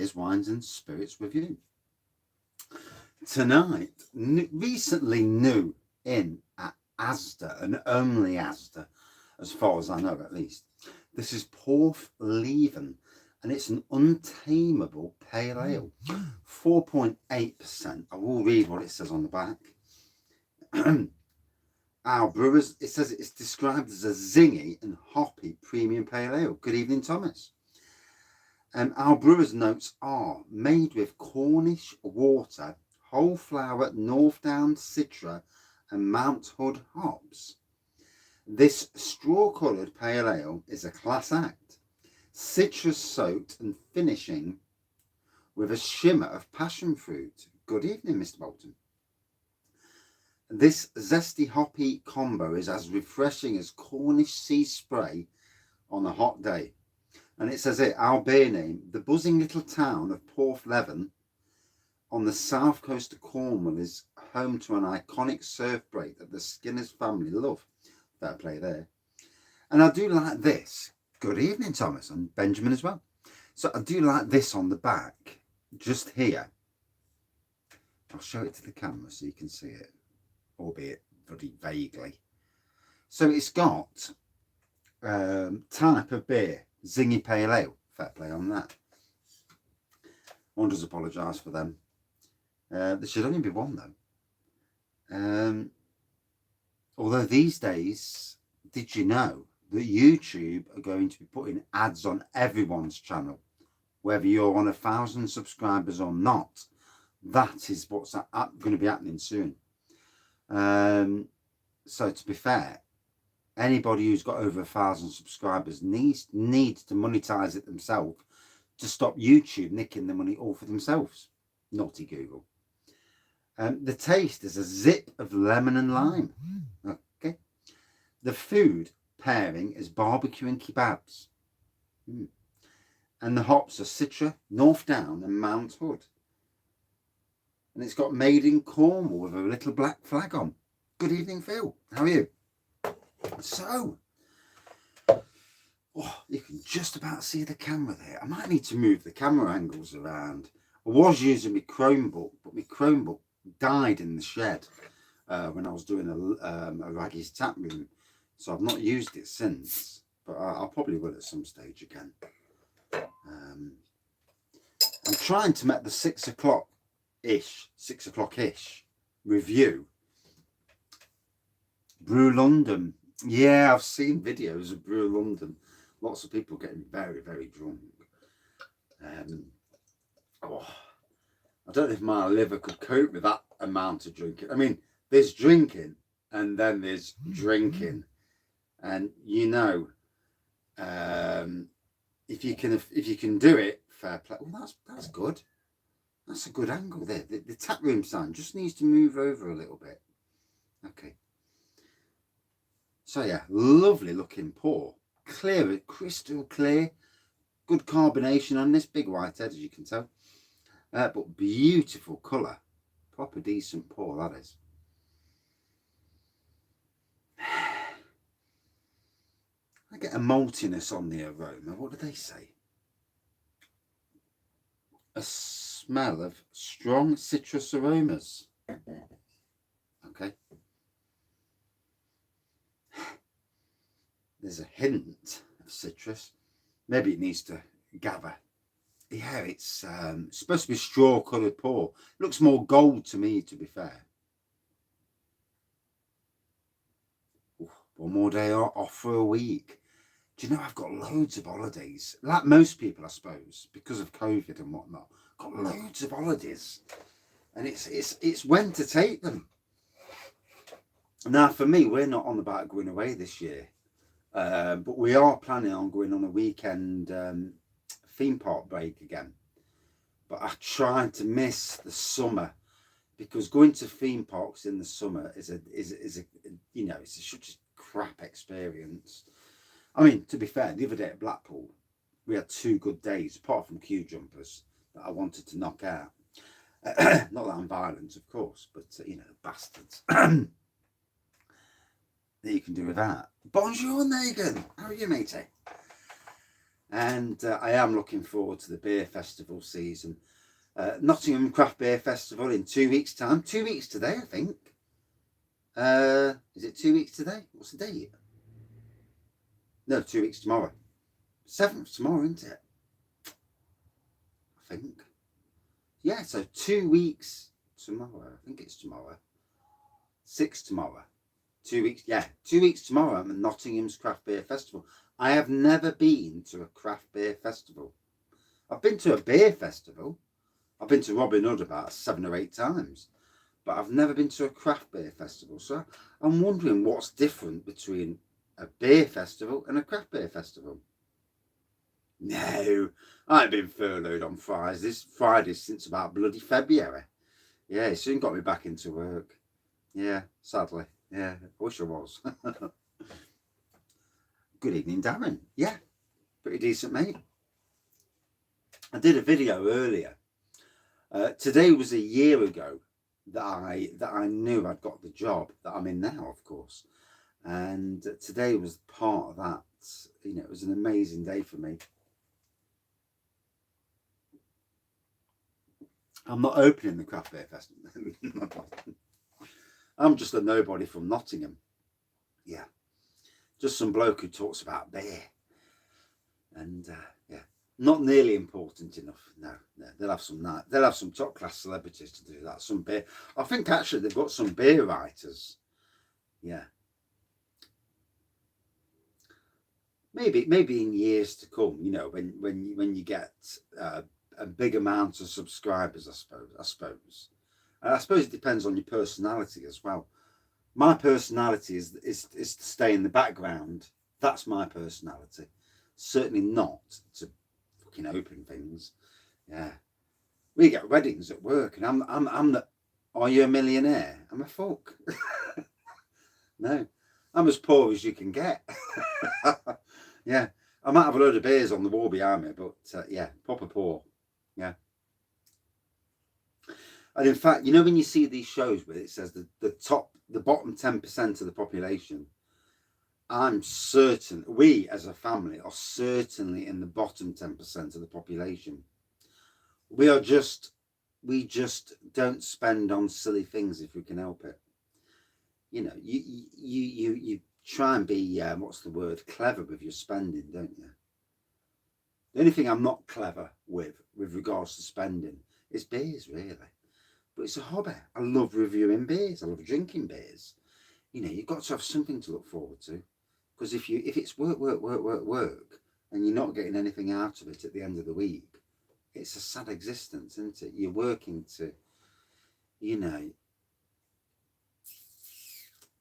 beers, wines and spirits review. Tonight, recently new in at Asda, and only Asda, as far as I know at least. This is Porthleven, and it's an untamable pale ale, 4.8%. I will read what it says on the back. Our brewers, it says it's described as a zingy and hoppy premium pale ale. Good evening, Thomas. Our brewer's notes are made with Cornish water, whole flower, Northdown, Citra and Mount Hood hops. This straw-coloured pale ale is a class act, citrus soaked and finishing with a shimmer of passion fruit. Good evening, Mr. Bolton. This zesty hoppy combo is as refreshing as Cornish sea spray on a hot day. And it says it, our beer name, the buzzing little town of Porthleven on the south coast of Cornwall is home to an iconic surf break that the Skinner's family love. Fair play there. And I do like this. Good evening, Thomas, and Benjamin as well. So I do like this on the back, just here. I'll show it to the camera so you can see it, albeit very vaguely. So it's got type of beer, zingy pale ale. Fair play on that. One does apologise for them. There should only be one though. Although these days, did you know that YouTube are going to be putting ads on everyone's channel, whether you're on 1,000 subscribers or not? That is what's going to be happening soon. So to be fair, anybody who's got over 1,000 subscribers needs to monetize it themselves to stop YouTube nicking the money all for themselves. Naughty Google. The taste is a zip of lemon and lime. Okay. The food pairing is barbecue and kebabs. And the hops are Citra, Northdown and Mount Hood. And it's got made in Cornwall with a little black flag on. Good evening, Phil. How are you? So, you can just about see the camera there. I might need to move the camera angles around. I was using my Chromebook, but my Chromebook died in the shed when I was doing a Wraggys tap room. So I've not used it since, but I'll probably will at some stage again. I'm trying to make the 6 o'clock-ish review. Brew London. Yeah, I've seen videos of Brew London. Lots of people getting very, very drunk. I don't know if my liver could cope with that amount of drinking. I mean, there's drinking and then there's drinking. And you know, if you can do it, fair play. Well, that's good. That's a good angle there. The tap room sign just needs to move over a little bit. Okay. So yeah, lovely looking pour. Clear, crystal clear. Good carbonation on this, big white head as you can tell. But beautiful colour. Proper decent pour, that is. I get a maltiness on the aroma. What do they say? A smell of strong citrus aromas. Okay. There's a hint of citrus. Maybe it needs to gather. Yeah, it's supposed to be straw coloured pour. It looks more gold to me, to be fair. One more day off for a week. Do you know, I've got loads of holidays. Like most people, I suppose, because of COVID and whatnot. Got loads of holidays. And it's when to take them. Now, for me, we're not on about going away this year. But we are planning on going on a weekend theme park break again. But I tried to miss the summer, because going to theme parks in the summer is a you know, it's such a crap experience. I mean, to be fair, the other day at Blackpool, we had 2 good days, apart from queue jumpers that I wanted to knock out. Not that I'm violent, of course, but you know, bastards. That you can do with that. Bonjour, Megan. How are you, matey? And I am looking forward to the beer festival season. Nottingham Craft Beer Festival in 2 weeks' time. 2 weeks today, I think. Is it 2 weeks today? What's the date? No, 2 weeks tomorrow. 7th tomorrow, isn't it? I think. Yeah, so 2 weeks tomorrow. I think it's tomorrow. 6 tomorrow. 2 weeks. Yeah, 2 weeks tomorrow. I'm at Nottingham's Craft Beer Festival. I have never been to a craft beer festival. I've been to a beer festival. I've been to Robin Hood about 7 or 8 times. But I've never been to a craft beer festival. So I'm wondering what's different between a beer festival and a craft beer festival. No, I've been furloughed on Fridays since about bloody February. Yeah, he soon got me back into work. Yeah, sadly. Yeah, I wish I was. Good evening, Darren. Yeah, pretty decent, mate. I did a video earlier. Today was a year ago that I knew I'd got the job that I'm in now, of course. And today was part of that. You know, it was an amazing day for me. I'm not opening the craft beer festival. I'm just a nobody from Nottingham. Yeah, just some bloke who talks about beer. And yeah, not nearly important enough. No, they'll have some top class celebrities to do that. Some beer. I think actually they've got some beer writers. Yeah. Maybe in years to come, you know, when you get a big amount of subscribers, I suppose. And I suppose it depends on your personality as well. My personality is to stay in the background. That's my personality. Certainly not to fucking open things. Yeah, we get weddings at work, and I'm the. Are you a millionaire? I'm a fuck. No, I'm as poor as you can get. Yeah, I might have a load of beers on the wall behind me, but yeah, proper poor. Yeah. And in fact, you know, when you see these shows where it says the bottom 10% of the population, I'm certain we as a family are certainly in the bottom 10% of the population. We just don't spend on silly things if we can help it. You know, you try and be what's the word, clever with your spending, don't you? The only thing I'm not clever with regards to spending is beers, really. But it's a hobby. I love reviewing beers. I love drinking beers. You know, you've got to have something to look forward to. Because if it's work, and you're not getting anything out of it at the end of the week, it's a sad existence, isn't it? You're working to, you know,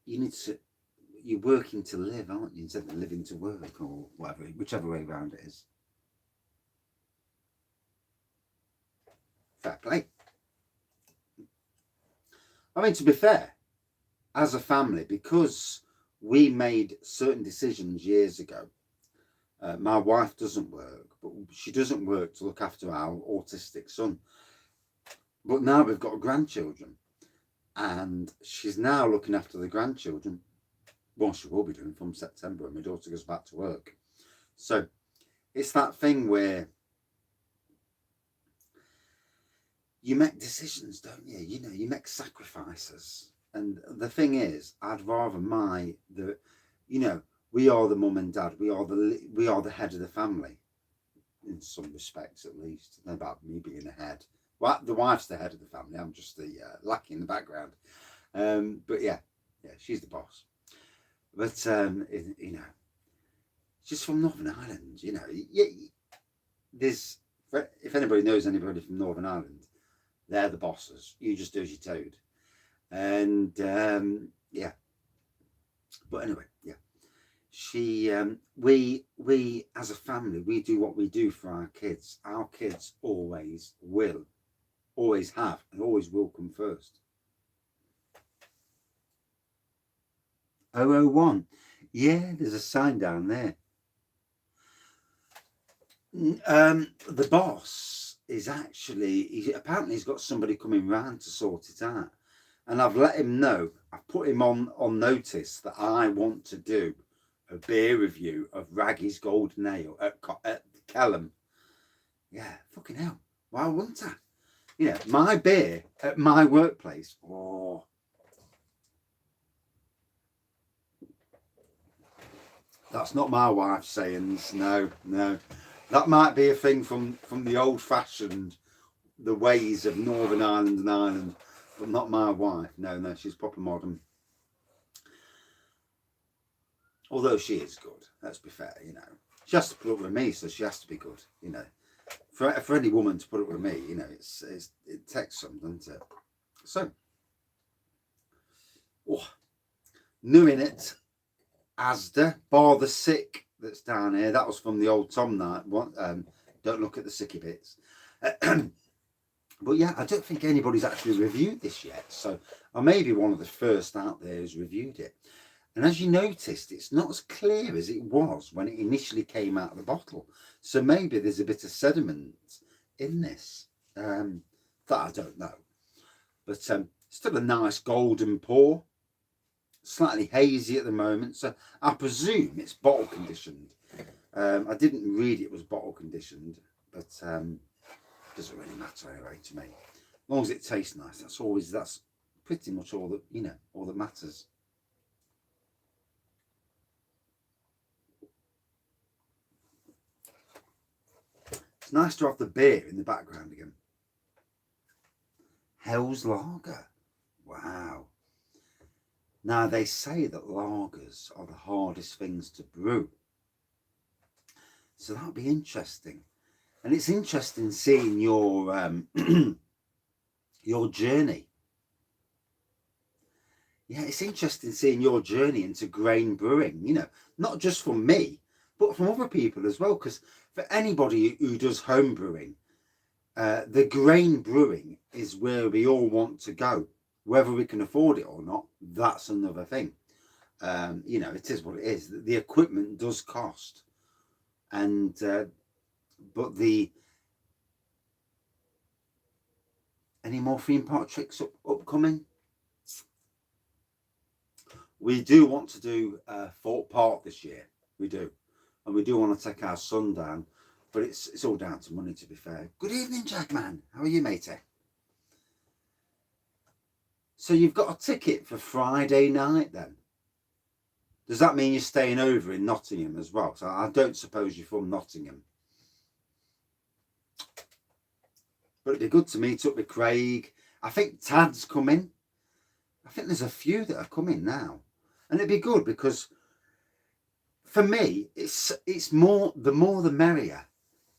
you're working to live, aren't you? Instead of living to work or whatever, whichever way around it is. Fair play. I mean, to be fair, as a family, because we made certain decisions years ago, my wife doesn't work, but she doesn't work to look after our autistic son. But now we've got grandchildren, and she's now looking after the grandchildren. Well, she will be doing from September when my daughter goes back to work. So it's that thing where you make decisions, don't you? You know, you make sacrifices. And the thing is, I'd rather you know, we are the mum and dad. We are the head of the family, in some respects at least. Not about me being the head. Well, the wife's the head of the family. I'm just the lackey in the background. But yeah, she's the boss. But you know, she's from Northern Ireland. You know, there's, if anybody knows anybody from Northern Ireland, they're the bosses. You just do as you're told. And yeah, but anyway, yeah, she we as a family, we do what we do for our kids. Our kids always have and always will come first. 001, yeah, there's a sign down there. The boss is actually, apparently he's got somebody coming round to sort it out. And I've let him know, I've put him on notice that I want to do a beer review of Wraggys Golden Ale at Kellum. Yeah, fucking hell. Why wouldn't I? You know, my beer at my workplace. Oh. That's not my wife's sayings. No, no. That might be a thing from the old-fashioned, the ways of Northern Ireland and Ireland, but not my wife. No, no, she's proper modern. Although she is good, let's be fair, you know. She has to put up with me, so she has to be good, you know. For any woman to put up with me, you know, it takes some, doesn't it? So, oh, new in it, Asda, bar the sick that's down here. That was from the old Tom night. Don't look at the sicky bits. But yeah, I don't think anybody's actually reviewed this yet. So I may be one of the first out there who's reviewed it. And as you noticed, it's not as clear as it was when it initially came out of the bottle. So maybe there's a bit of sediment in this that I don't know. But still a nice golden pour. Slightly hazy at the moment. So I presume it's bottle conditioned. I didn't read it was bottle conditioned. But doesn't really matter anyway to me. As long as it tastes nice. That's pretty much all that, you know, all that matters. It's nice to have the beer in the background again. Hell's Lager. Wow. Now they say that lagers are the hardest things to brew. So that'll be interesting. And it's interesting seeing your your journey. Yeah, it's interesting seeing your journey into grain brewing, you know, not just from me, but from other people as well. Because for anybody who does home brewing, the grain brewing is where we all want to go. Whether we can afford it or not, that's another thing. You know, it is what it is. The equipment does cost. And, but any more theme park tricks upcoming? We do want to do Fort Park this year. We do. And we do want to take our son down. But it's all down to money, to be fair. Good evening, Jackman. How are you, matey? So you've got a ticket for Friday night then? Does that mean you're staying over in Nottingham as well? So I don't suppose you're from Nottingham. But it'd be good to meet up with Craig. I think Tad's coming. I think there's a few that are coming now. And it'd be good because for me, it's more, the more the merrier.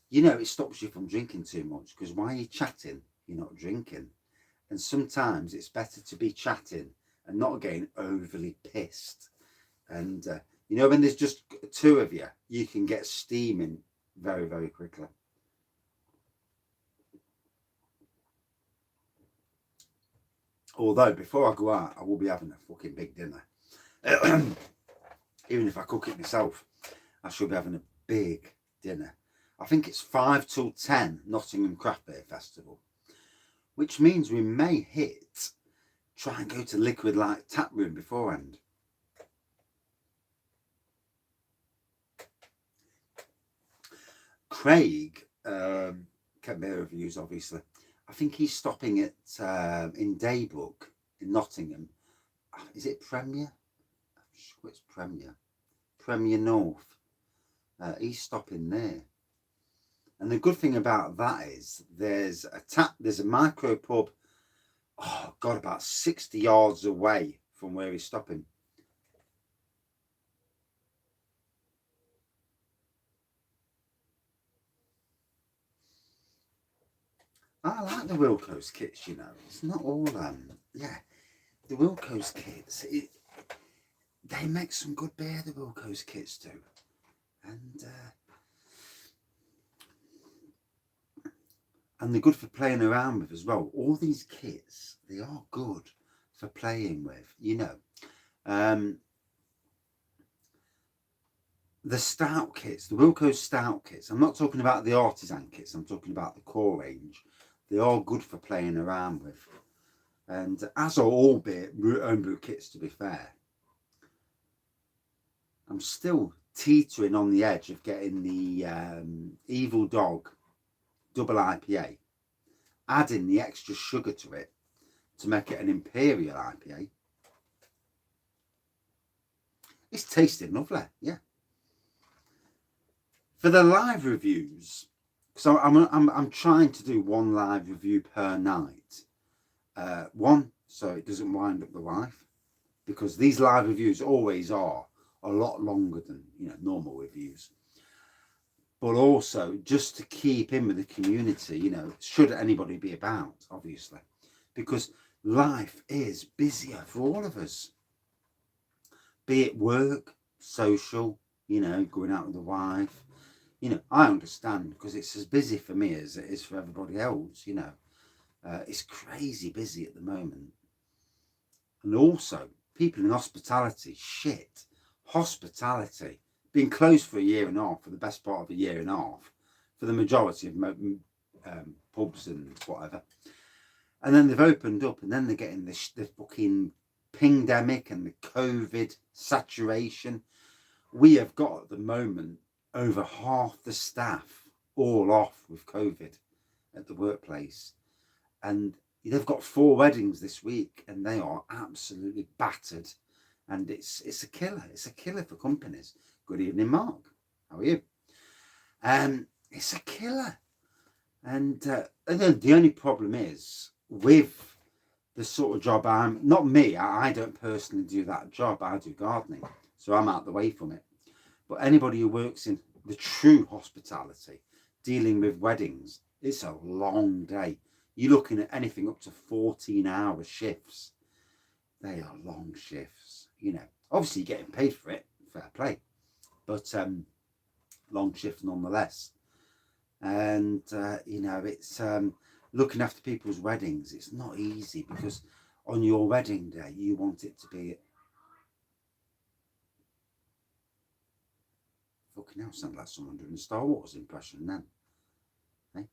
You know, it stops you from drinking too much because while you're chatting, you're not drinking. And sometimes it's better to be chatting and not getting overly pissed. And, you know, when there's just two of you, you can get steaming very, very quickly. Although, before I go out, I will be having a fucking big dinner. Even if I cook it myself, I should be having a big dinner. I think it's 5 till 10 Nottingham Craft Beer Festival. Which means we may try and go to Liquid Light Tap Room beforehand. Craig, kept beer reviews obviously. I think he's stopping at in Daybook in Nottingham. Is it Premier? I'm sure it's Premier. Premier North. He's stopping there. And the good thing about that is there's a micro pub, oh God, about 60 yards away from where he's stopping. I like the Wilco's kits, you know. It's not all, yeah, the Wilco's kits, they make some good beer, the Wilco's kits do. And they're good for playing around with as well. All these kits, they are good for playing with, you know. The stout kits, the Wilco's stout kits, I'm not talking about the artisan kits, I'm talking about the core range. They are good for playing around with. And as are all home brew kits, to be fair. I'm still teetering on the edge of getting the Evil Dog double IPA, adding the extra sugar to it to make it an Imperial IPA. It's tasted lovely, yeah. For the live reviews, so I'm trying to do one live review per night. One, so it doesn't wind up the wife, because these live reviews always are a lot longer than, you know, normal reviews. But also just to keep in with the community, you know, should anybody be about, obviously, because life is busier for all of us. Be it work, social, you know, going out with the wife. You know, I understand, because it's as busy for me as it is for everybody else, you know. It's crazy busy at the moment. And also, people in hospitality, shit. Hospitality, been closed for a year and a half, for the best part of a year and a half, for the majority of pubs and whatever. And then they've opened up, and then they're getting the fucking pandemic and the COVID saturation. We have got at the moment over half the staff all off with COVID at the workplace, and they've got 4 weddings this week, and they are absolutely battered, and it's a killer. It's a killer for companies. Good evening, Mark. How are you? It's a killer, and then the only problem is with the sort of job not me. I don't personally do that job. I do gardening, so I'm out the way from it. But anybody who works in the true hospitality, dealing with weddings, it's a long day. You're looking at anything up to 14-hour shifts. They are long shifts, you know. Obviously, you're getting paid for it, fair play, but long shifts nonetheless. And you know, it's looking after people's weddings. It's not easy, because on your wedding day, you want it to be. Fucking hell, sound like someone doing a Star Wars impression then. Eh?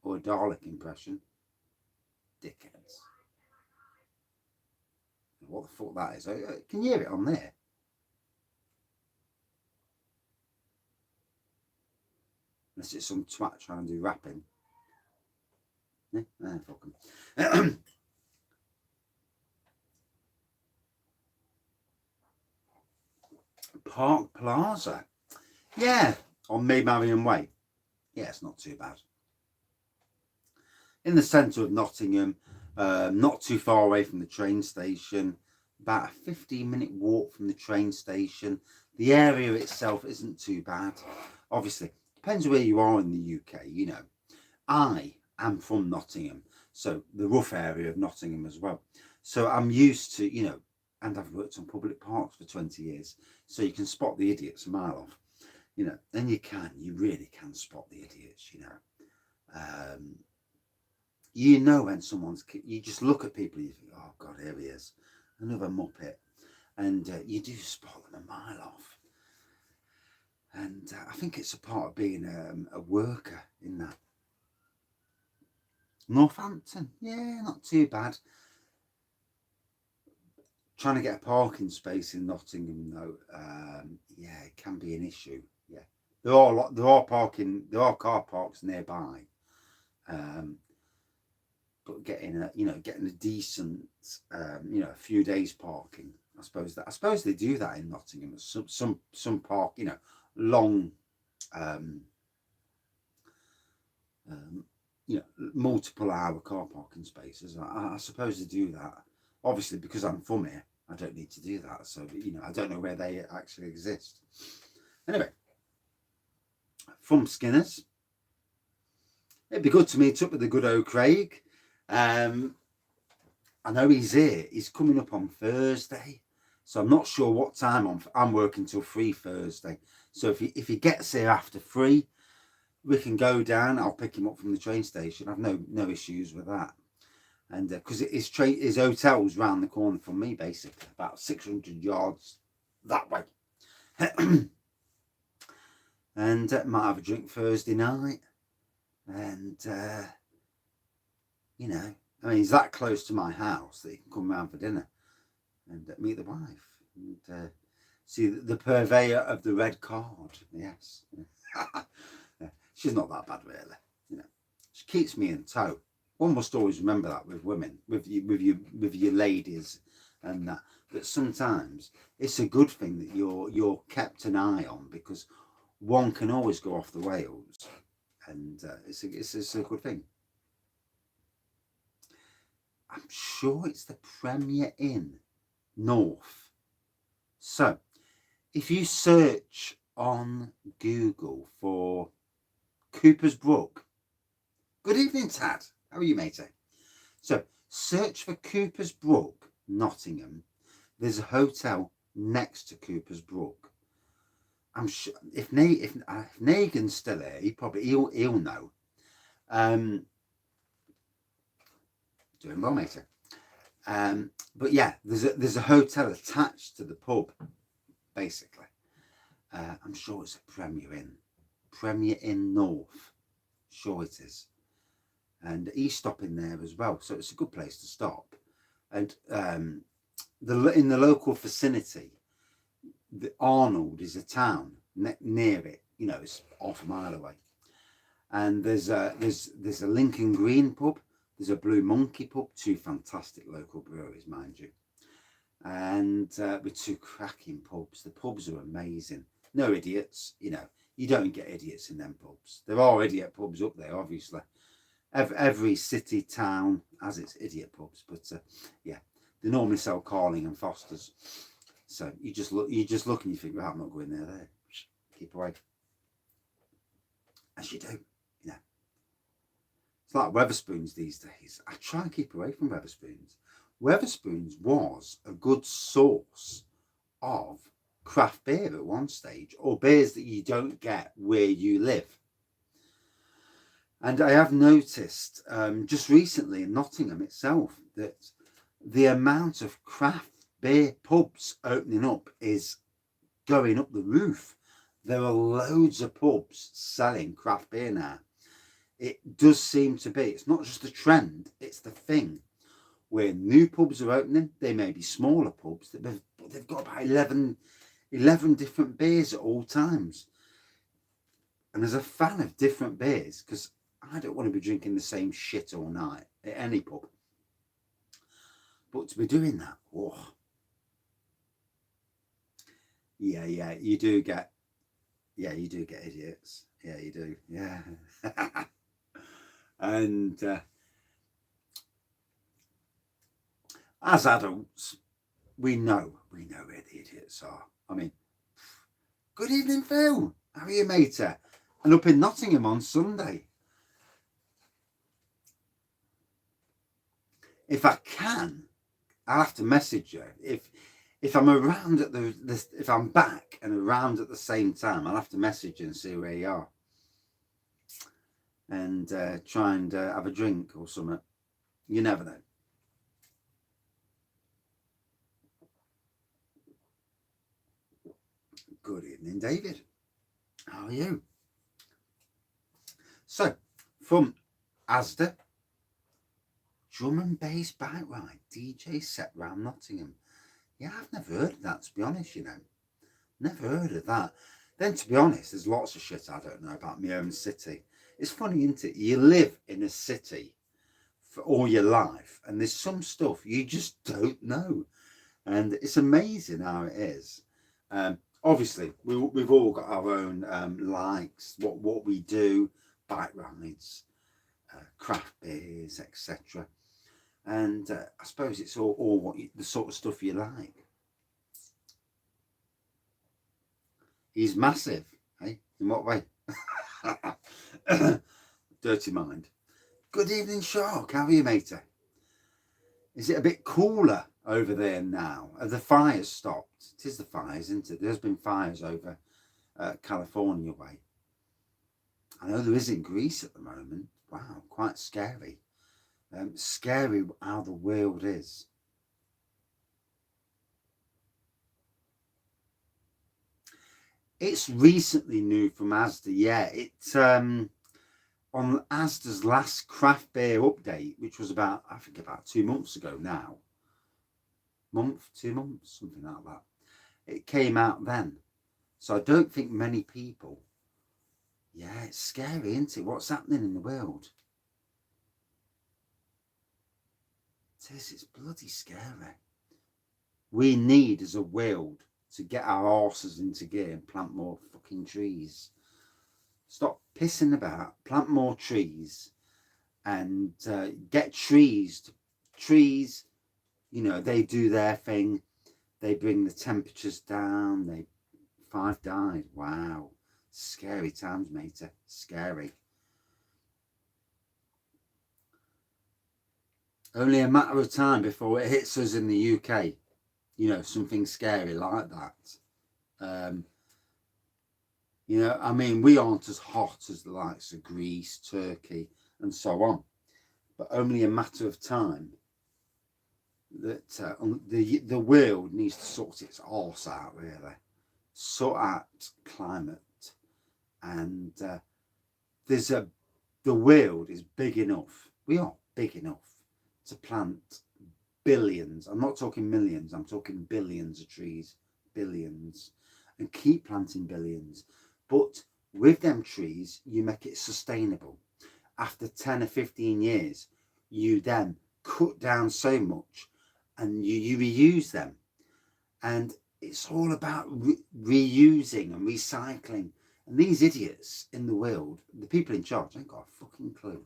Or a Dalek impression. Dickheads. What the fuck that is? Can you hear it on there? Unless it's some twat trying to do rapping. Eh? Fuck 'em. Park Plaza. Yeah, on May Marion Way. Yeah, it's not too bad. In the centre of Nottingham, not too far away from the train station, about a 15-minute walk from the train station. The area itself isn't too bad. Obviously, depends where you are in the UK, you know. I am from Nottingham, so the rough area of Nottingham as well. So I'm used to, you know, and I've worked on public parks for 20 years, so you can spot the idiots a mile off, you know, and you really can spot the idiots, you know. You know when you just look at people, you think, oh God, here he is, another muppet, and you do spot them a mile off. And I think it's a part of being a worker in that. Northampton, yeah, not too bad. Trying to get a parking space in Nottingham, though, yeah, it can be an issue. Yeah, there are car parks nearby, but getting a decent, you know, a few days parking. I suppose they do that in Nottingham. Some park, you know, long, you know, multiple hour car parking spaces. I suppose they do that. Obviously, because I'm from here, I don't need to do that. So, you know, I don't know where they actually exist. Anyway, from Skinner's. It'd be good to meet up with the good old Craig. I know he's here. He's coming up on Thursday. So I'm not sure what time I'm working till 3 Thursday. So if he gets here after 3, we can go down. I'll pick him up from the train station. I've no issues with that. And because his hotel's round the corner from me, basically about 600 yards that way. And might have a drink Thursday night. And you know, I mean, he's that close to my house that he can come round for dinner and meet the wife. And See, the purveyor of the red card. Yes. Yeah. She's not that bad, really. You know, she keeps me in tow. One must always remember that with women, with your ladies, and that. But sometimes it's a good thing that you're kept an eye on, because one can always go off the rails, and it's a good thing. I'm sure it's the Premier Inn North. So if you search on Google for Cooper's Brook, good evening, Tad. How are you, matey? So search for Cooper's Brook, Nottingham. There's a hotel next to Cooper's Brook. I'm sure if Nagan's still here, he'll know. Doing well, matey. But yeah, there's a hotel attached to the pub, basically. I'm sure it's a Premier Inn North. Sure it is. And he's stopping there as well, so it's a good place to stop. And in the local vicinity, the Arnold is a town near it. You know, it's half a mile away. And there's a Lincoln Green pub. There's a Blue Monkey pub. 2 fantastic local breweries, mind you. And with 2 cracking pubs. The pubs are amazing. No idiots, you know. You don't get idiots in them pubs. There are idiot pubs up there, obviously. Every city, town has its idiot pubs. But yeah, they normally sell Carling and Foster's. So you just look and you think, well, I'm not going there. Keep away. As you do, you know. It's like Wetherspoons these days. I try and keep away from Wetherspoons. Wetherspoons was a good source of craft beer at one stage, or beers that you don't get where you live. And I have noticed just recently in Nottingham itself that the amount of craft beer pubs opening up is going up the roof. There are loads of pubs selling craft beer now. It does seem to be, it's not just a trend, it's the thing. Where new pubs are opening, they may be smaller pubs, but they've got about 11 different beers at all times. And as a fan of different beers, because I don't want to be drinking the same shit all night at any pub. But to be doing that, oh. Yeah, you do get idiots. Yeah, you do. Yeah. And as adults, we know where the idiots are. I mean, good evening, Phil. How are you, mate? And up in Nottingham on Sunday. If I can, I'll have to message you. If I'm around at if I'm back and around at the same time, I'll have to message you and see where you are. And try and have a drink or something. You never know. Good evening, David. How are you? So, from Asda, drum and bass bike ride, DJ set round Nottingham. Yeah, I've never heard of that, to be honest, you know. Never heard of that. Then, to be honest, there's lots of shit I don't know about my own city. It's funny, isn't it? You live in a city for all your life, and there's some stuff you just don't know. And it's amazing how it is. Obviously, we've all got our own likes, what we do, bike rides, craft beers, etc. And I suppose it's all the sort of stuff you like. He's massive, hey? In what way? Dirty mind. Good evening, Shark. How are you, matey? Is it a bit cooler over there now? Have the fires stopped? It is the fires, isn't it? There's been fires over California way. I know there is in Greece at the moment. Wow, quite scary. Scary how the world is. It's recently new from Asda. Yeah, it's on Asda's last craft beer update, which was about 2 months ago now. 2 months, something like that. it came out then. So I don't think many people, yeah, it's scary, isn't it? What's happening in the world? It is, it's bloody scary. We need as a world to get our horses into gear and plant more fucking trees. Stop pissing about, plant more trees, and get trees. Trees, you know, they do their thing. They bring the temperatures down. 5 died. Wow. Scary times, matey. Scary. Only a matter of time before it hits us in the UK. You know, something scary like that. You know, I mean, we aren't as hot as the likes of Greece, Turkey, and so on. But only a matter of time that the world needs to sort its arse out, really. Sort out climate. And the world is big enough. We are big enough to plant billions. I'm not talking millions. I'm talking billions of trees. Billions. And keep planting billions. But with them trees, you make it sustainable. After 10 or 15 years, you then cut down so much and you reuse them. And it's all about reusing and recycling. And these idiots in the world, the people in charge, ain't got a fucking clue.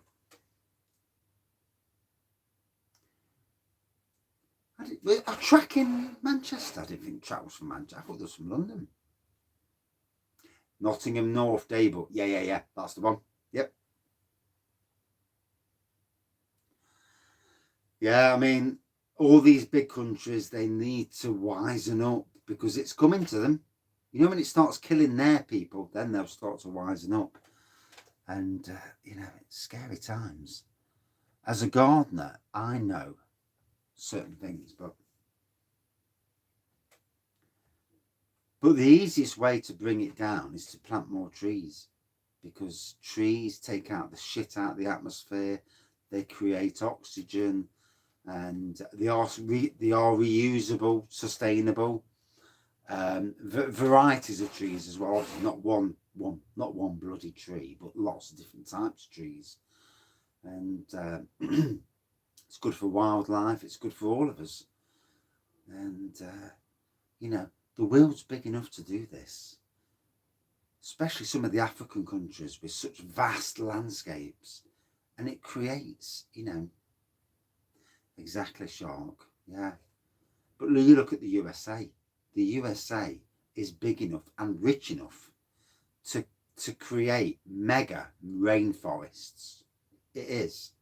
A track in Manchester. I didn't think track was from Manchester. I thought it was from London. Nottingham North Daybook. Yeah. That's the one. Yep. Yeah, I mean, all these big countries, they need to wisen up because it's coming to them. You know, when it starts killing their people, then they'll start to wisen up. And, you know, it's scary times. As a gardener, I know certain things, but the easiest way to bring it down is to plant more trees, because trees take out the shit out of the atmosphere. They create oxygen, and they are reusable, sustainable. Varieties of trees as well. Not one bloody tree, but lots of different types of trees. And it's good for wildlife. It's good for all of us. And you know, the world's big enough to do this, especially some of the African countries with such vast landscapes, and it creates, you know, exactly, shark, yeah. But you look at the USA. The USA is big enough and rich enough to create mega rainforests. It is.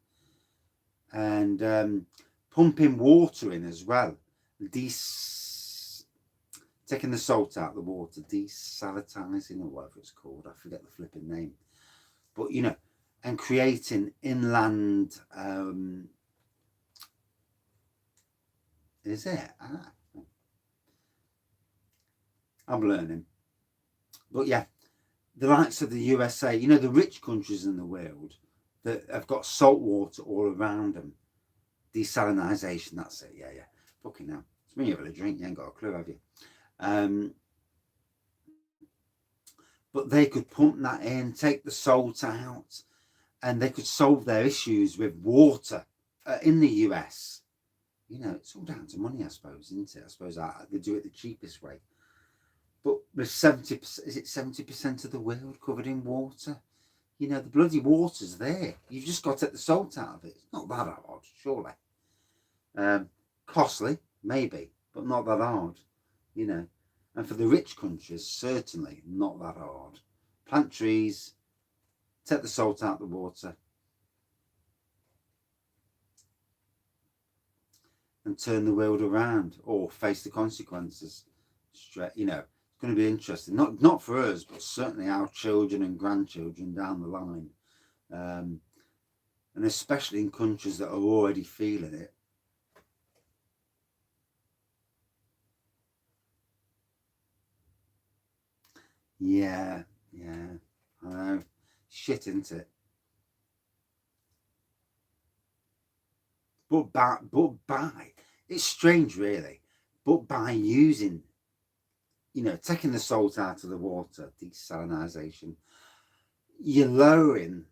And pumping water in as well. Taking the salt out of the water, desalinizing or whatever it's called. I forget the flipping name. But, you know, and creating inland, is it? I'm learning. But yeah, the likes of the USA, you know, the rich countries in the world that have got salt water all around them. Desalinization, that's it. Yeah. Fucking hell. It's when you have a drink, you ain't got a clue, have you? But they could pump that in, take the salt out, and they could solve their issues with water in the US. You know, it's all down to money, I suppose, isn't it? I suppose they do it the cheapest way. But with 70%, is it 70% of the world covered in water? You know, the bloody water's there. You've just got to take the salt out of it. It's not that hard, surely. Costly, maybe, but not that hard, you know. And for the rich countries, certainly not that hard. Plant trees, take the salt out of the water, and turn the world around, or face the consequences. Straight, you know, it's going to be interesting. Not for us, but certainly our children and grandchildren down the line, and especially in countries that are already feeling it. Yeah, I know. Shit, isn't it? But by, it's strange, really. But by using you know, taking the salt out of the water, desalinization, you're lowering,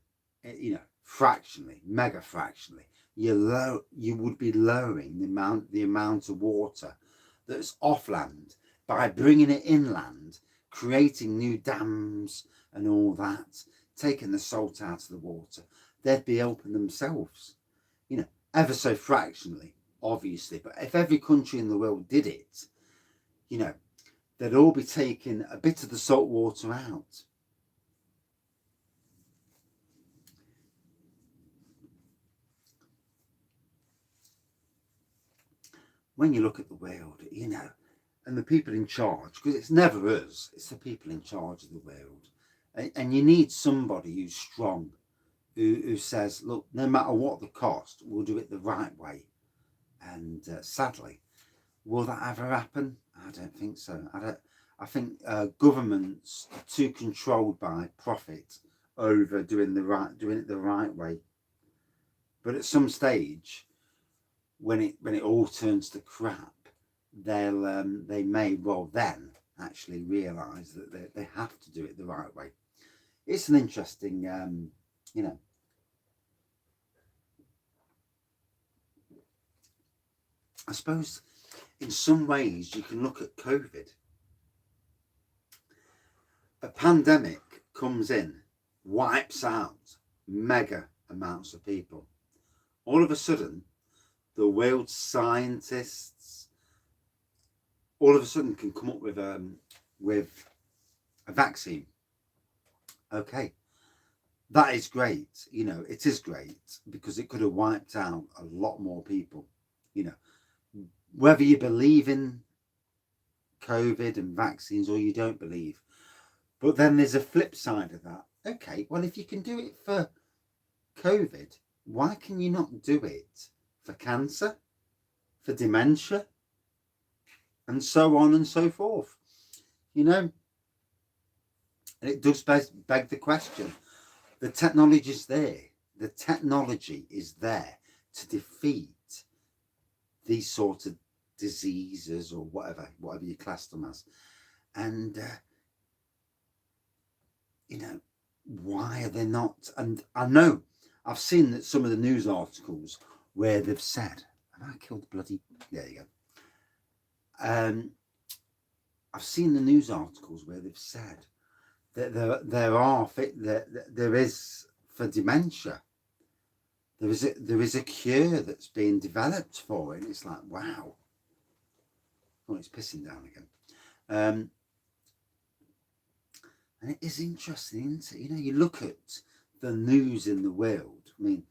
you know, fractionally, mega fractionally, you would be lowering the amount of water that's off land by bringing it inland, creating new dams and all that, taking the salt out of the water. They'd be open themselves, you know, ever so fractionally, obviously. But if every country in the world did it, you know, they'd all be taking a bit of the salt water out. When you look at the world, you know, and the people in charge, because it's never us, it's the people in charge of the world. And you need somebody who's strong, who says, look, no matter what the cost, we'll do it the right way. And sadly, will that ever happen? I don't think so. I think governments are too controlled by profit over doing it the right way. But at some stage, when it all turns to crap, they may well then actually realise that they have to do it the right way. It's an interesting, you know. I suppose in some ways you can look at COVID. A pandemic comes in, wipes out mega amounts of people. All of a sudden, the world's scientists all of a sudden can come up with a vaccine. Okay, that is great. You know, it is great because it could have wiped out a lot more people. You know, whether you believe in COVID and vaccines or you don't believe. But then there's a flip side of that. Okay, well, if you can do it for COVID, why can you not do it for cancer, for dementia, and so on and so forth? You know, and it does beg the question. The technology is there. The technology is there to defeat these sort of diseases or whatever you class them as. And, you know, why are they not? And I know I've seen that some of the news articles where they've said, have I killed the bloody, there you go. I've seen the news articles where they've said that there is for dementia. There is a cure that's being developed for it. And it's like, wow. Oh, it's pissing down again. And it is interesting, isn't it? You know, you look at the news in the world. I mean,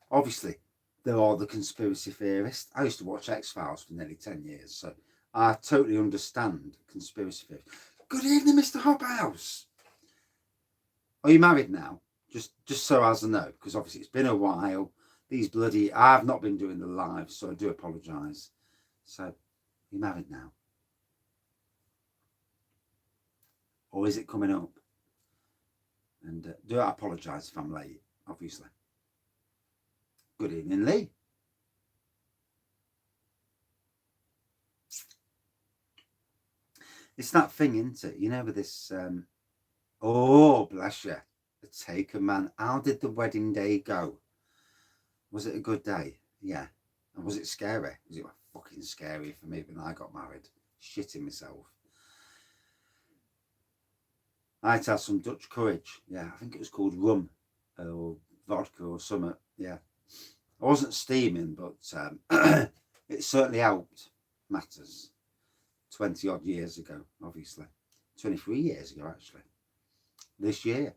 obviously, there are the conspiracy theorists. I used to watch X-Files for nearly 10 years, so I totally understand conspiracy theories. Good evening, Mr. Hobhouse. Are you married now? Just so as I know, because obviously it's been a while. I've not been doing the live, so I do apologise. So, you're married now? Or is it coming up? And do I apologise if I'm late, obviously. Good evening, Lee. It's that thing, isn't it? You know, with this, oh, bless you, the Taker man. How did the wedding day go? Was it a good day? Yeah. And was it scary? Was it fucking scary for me when I got married? Shitting myself. I had to have some Dutch courage. Yeah, I think it was called rum or vodka or something. Yeah. I wasn't steaming, but it certainly helped matters. 20 odd years ago, obviously. 23 years ago, actually. This year.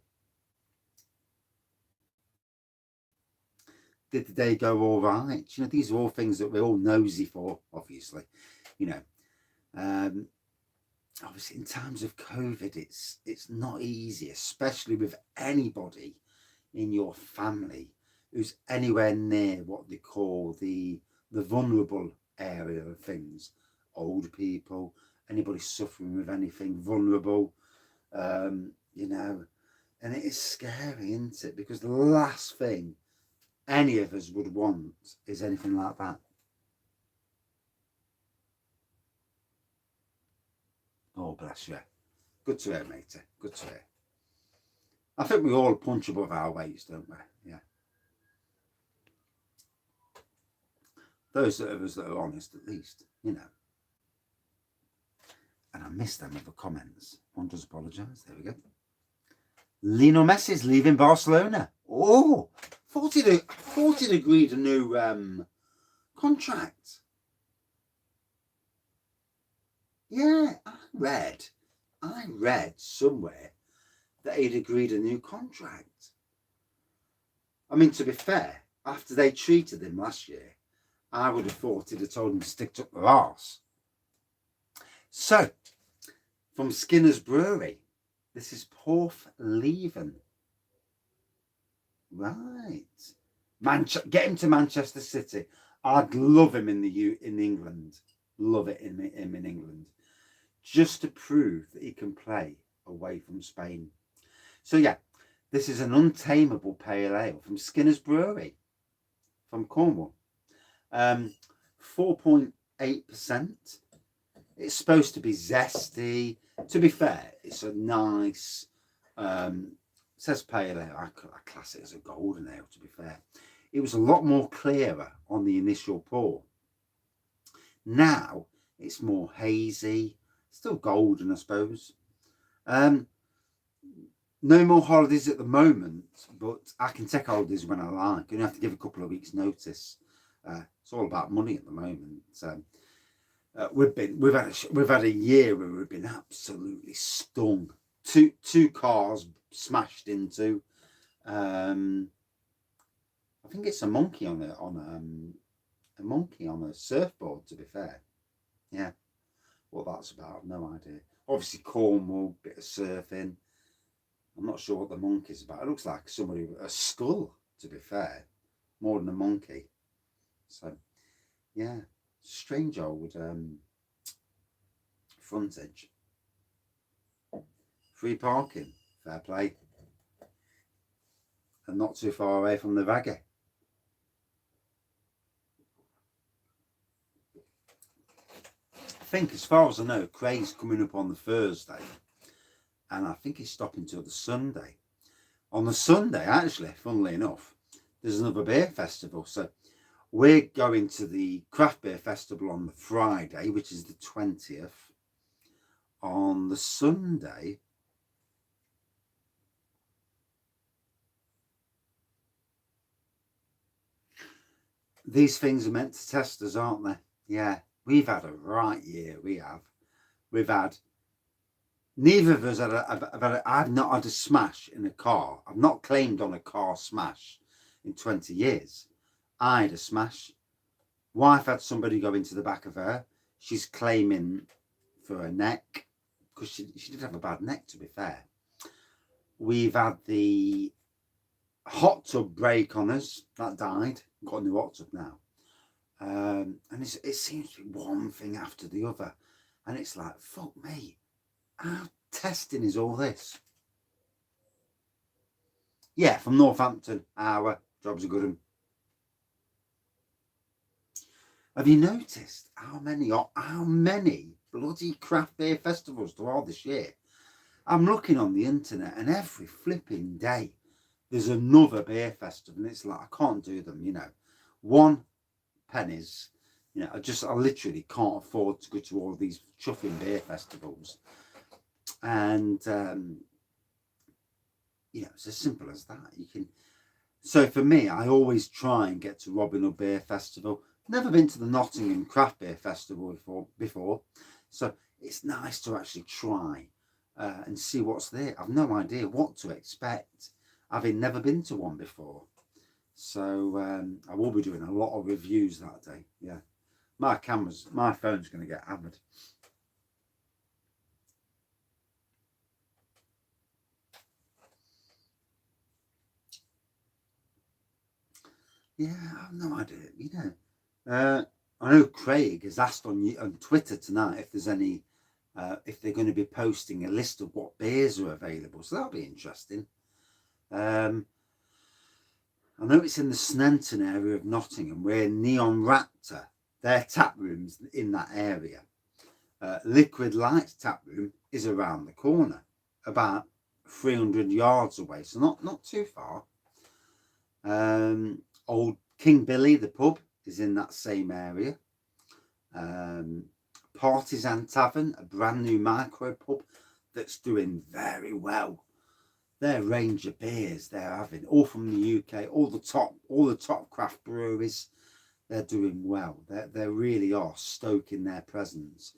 Did the day go all right? You know, these are all things that we're all nosy for, obviously. You know, obviously in times of COVID, it's not easy, especially with anybody in your family who's anywhere near what they call the vulnerable area of things. Old people, anybody suffering with anything vulnerable, you know, and it is scary, isn't it? Because the last thing any of us would want is anything like that. Oh, bless you. Good to hear, matey. Good to hear. I think we all punch above our weights, don't we? Yeah. Those of us that are honest, at least, you know. And I missed them other comments. One does apologise. There we go. Lionel Messi's leaving Barcelona. Oh, thought he'd agreed a new contract. Yeah, I read somewhere that he'd agreed a new contract. I mean, to be fair, after they treated him last year, I would have thought he'd have told him to stick up their arse. So, from Skinner's Brewery, this is Porthleven. Right. Get him to Manchester City. I'd love him in England. Love it him in England. Just to prove that he can play away from Spain. So yeah, this is an untamable pale ale from Skinner's Brewery from Cornwall. 4.8%. It's supposed to be zesty. To be fair, it's a nice, says pale ale. I class it as a golden ale, to be fair. It was a lot more clearer on the initial pour. Now it's more hazy, still golden, I suppose. No more holidays at the moment, but I can take holidays when I like. You have to give a couple of weeks' notice. It's all about money at the moment. We've had a year where we've been absolutely stung. Two cars smashed into. I think it's a monkey on a surfboard. To be fair, yeah. What that's about, I've no idea. Obviously Cornwall, bit of surfing. I'm not sure what the monkey's about. It looks like somebody with a skull, to be fair, more than a monkey. So, yeah, strange old frontage. Free parking, fair play. And not too far away from the Wraggys. I think, as far as I know, Craig's coming up on the Thursday. And I think he's stopping till the Sunday. On the Sunday, actually, funnily enough, there's another beer festival. So we're going to the craft beer festival on the Friday, which is the 20th. On the Sunday, these things are meant to test us, aren't they? Yeah, we've had a right year. We have. We've had. Neither of us I've not had a smash in a car. I've not claimed on a car smash in 20 years. I had a smash. Wife had somebody go into the back of her. She's claiming for her neck because she did have a bad neck, to be fair. We've had the hot tub break on us. That died. Got a new hot tub now. And it seems to be one thing after the other. And it's like, fuck me. How testing is all this? Yeah, from Northampton, hour. Job's a good one. Have you noticed how many bloody craft beer festivals there are this year? I'm looking on the internet, and every flipping day there's another beer festival, and it's like, I can't do them, you know. £1, you know. I literally can't afford to go to all these chuffing beer festivals. And you know, it's as simple as that. You can. So for me, I always try and get to Robin Hood Beer Festival. Never been to the Nottingham Craft Beer Festival before, so it's nice to actually try and see what's there. I've no idea what to expect, having never been to one before. So I will be doing a lot of reviews that day. Yeah, my phone's going to get hammered. Yeah, I have no idea. You know, I know Craig has asked on Twitter tonight if there's any, if they're going to be posting a list of what beers are available. So that'll be interesting. I know it's in the Snenton area of Nottingham, where Neon Raptor, their tap rooms in that area. Liquid Lights tap room is around the corner, about 300 yards away, so not too far. Old King Billy, the pub, is in that same area. Partisan Tavern, a brand new micro pub that's doing very well. Their range of beers they're having, all from the UK, all the top craft breweries, they're doing well. They really are stoking their presence.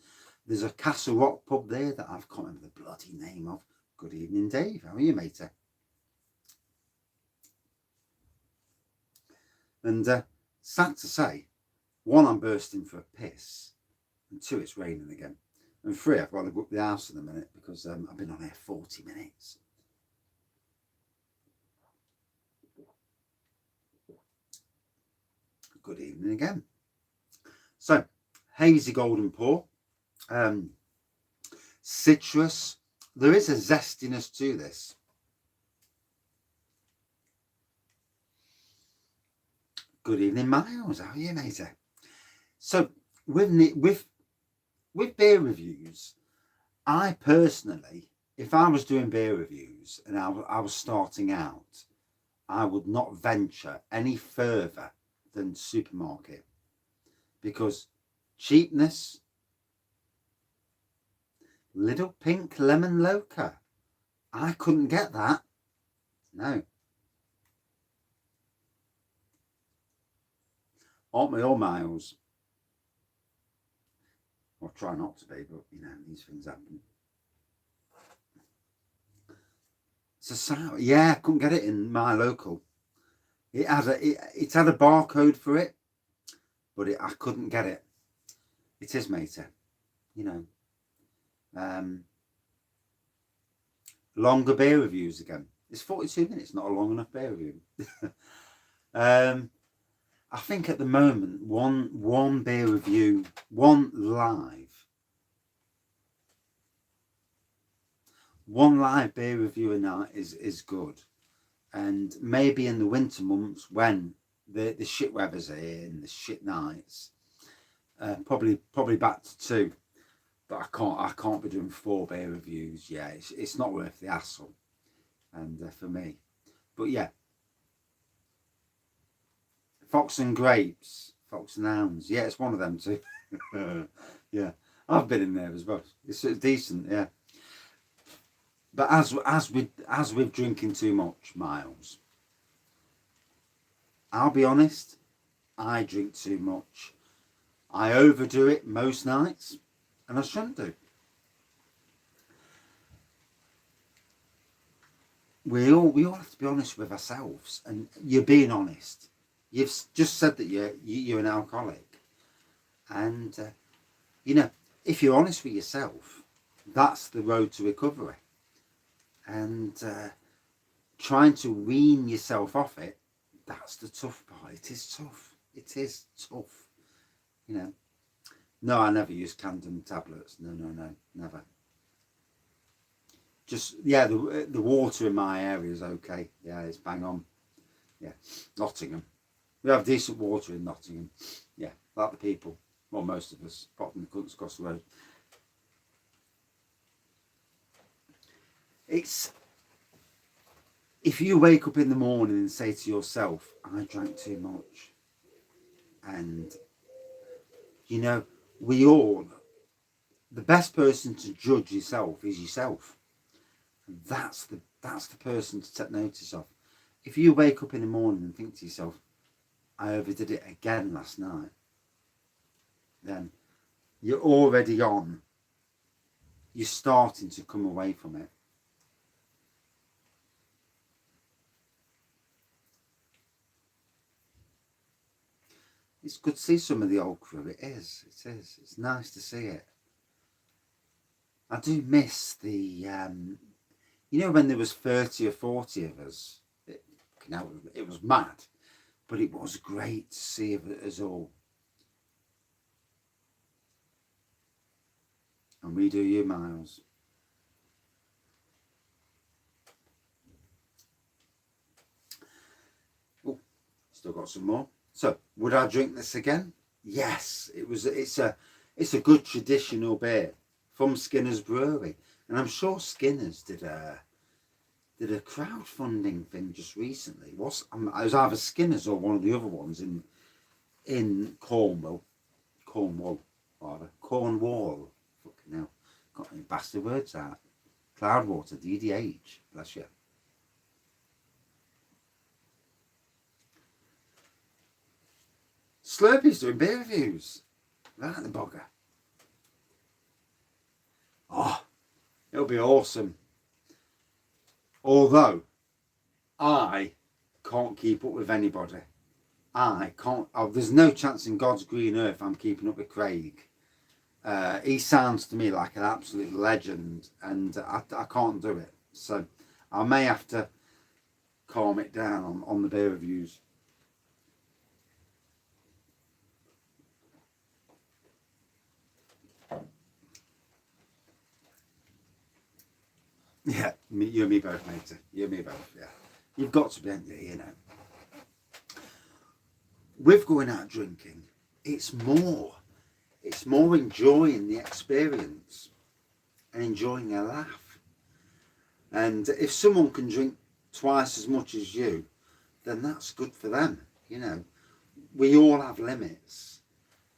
There's a Castle Rock pub there that I can't remember the bloody name of. Good evening, Dave. How are you, matey? And sad to say, 1, I'm bursting for a piss, and 2, it's raining again, and 3, I've got to go up the house in a minute because I've been on here 40 minutes. Good evening again. So, hazy golden pour, citrus. There is a zestiness to this. Good evening, Miles. How are you, matey? So, with beer reviews, I personally, if I was doing beer reviews and I was starting out, I would not venture any further than supermarket, because cheapness. Little Pink Lemon Loca, I couldn't get that. No. Aren't we all, Miles? I'll try not to be, but you know, these things happen. It's a sour. Yeah, I couldn't get it in my local. It had a barcode for it, but I couldn't get it. It is, matey. You know. Longer beer reviews again. It's 42 minutes, not a long enough beer review. I think at the moment, one beer review, one live beer review a night is good. And maybe in the winter months when the shit weather's here and the shit nights, probably back to 2. But I can't be doing 4 beer reviews. Yeah, it's not worth the hassle, and for me. But yeah, Fox and Grapes, Fox and Hounds. Yeah, it's one of them too. Yeah, I've been in there as well. It's decent, yeah. But as with drinking too much, Miles, I'll be honest, I drink too much. I overdo it most nights, and I shouldn't do. We all have to be honest with ourselves, and you're being honest. You've just said that you're an alcoholic, and you know, if you're honest with yourself, that's the road to recovery. And trying to wean yourself off it, that's the tough part. It is tough. It is tough. You know. No, I never use Candem tablets. No, never. Just, yeah, the water in my area is okay. Yeah, it's bang on. Yeah, Nottingham. We have decent water in Nottingham. Yeah, like the people. Well, most of us, apart from the cunts across the road. It's, if you wake up in the morning and say to yourself, I drank too much, and you know, the best person to judge yourself is yourself. That's the person to take notice of. If you wake up in the morning and think to yourself, I overdid it again last night, then you're already on. You're starting to come away from it. It's good to see some of the old crew. It is. It's nice to see it. I do miss the, you know, when there was 30 or 40 of us. It was mad, but it was great to see us all. And we do you, Miles. Oh, still got some more. So, would I drink this again? Yes, it's a It's a good traditional beer from Skinner's Brewery, and I'm sure Skinner's did a crowdfunding thing just recently. It was either Skinner's or one of the other ones in Cornwall, Cornwall. Fucking hell, got any bastard words out. Cloudwater, DDH, bless you. Slurpee's doing beer reviews. Right, the bugger. Oh, it'll be awesome. Although, I can't keep up with anybody. I can't. Oh, there's no chance in God's green earth I'm keeping up with Craig. He sounds to me like an absolute legend, and I can't do it. So I may have to calm it down on the beer reviews. Yeah, you and me both, mate. You and me both, yeah. You've got to be, you know. With going out drinking, it's more enjoying the experience and enjoying a laugh. And if someone can drink twice as much as you, then that's good for them. You know, we all have limits,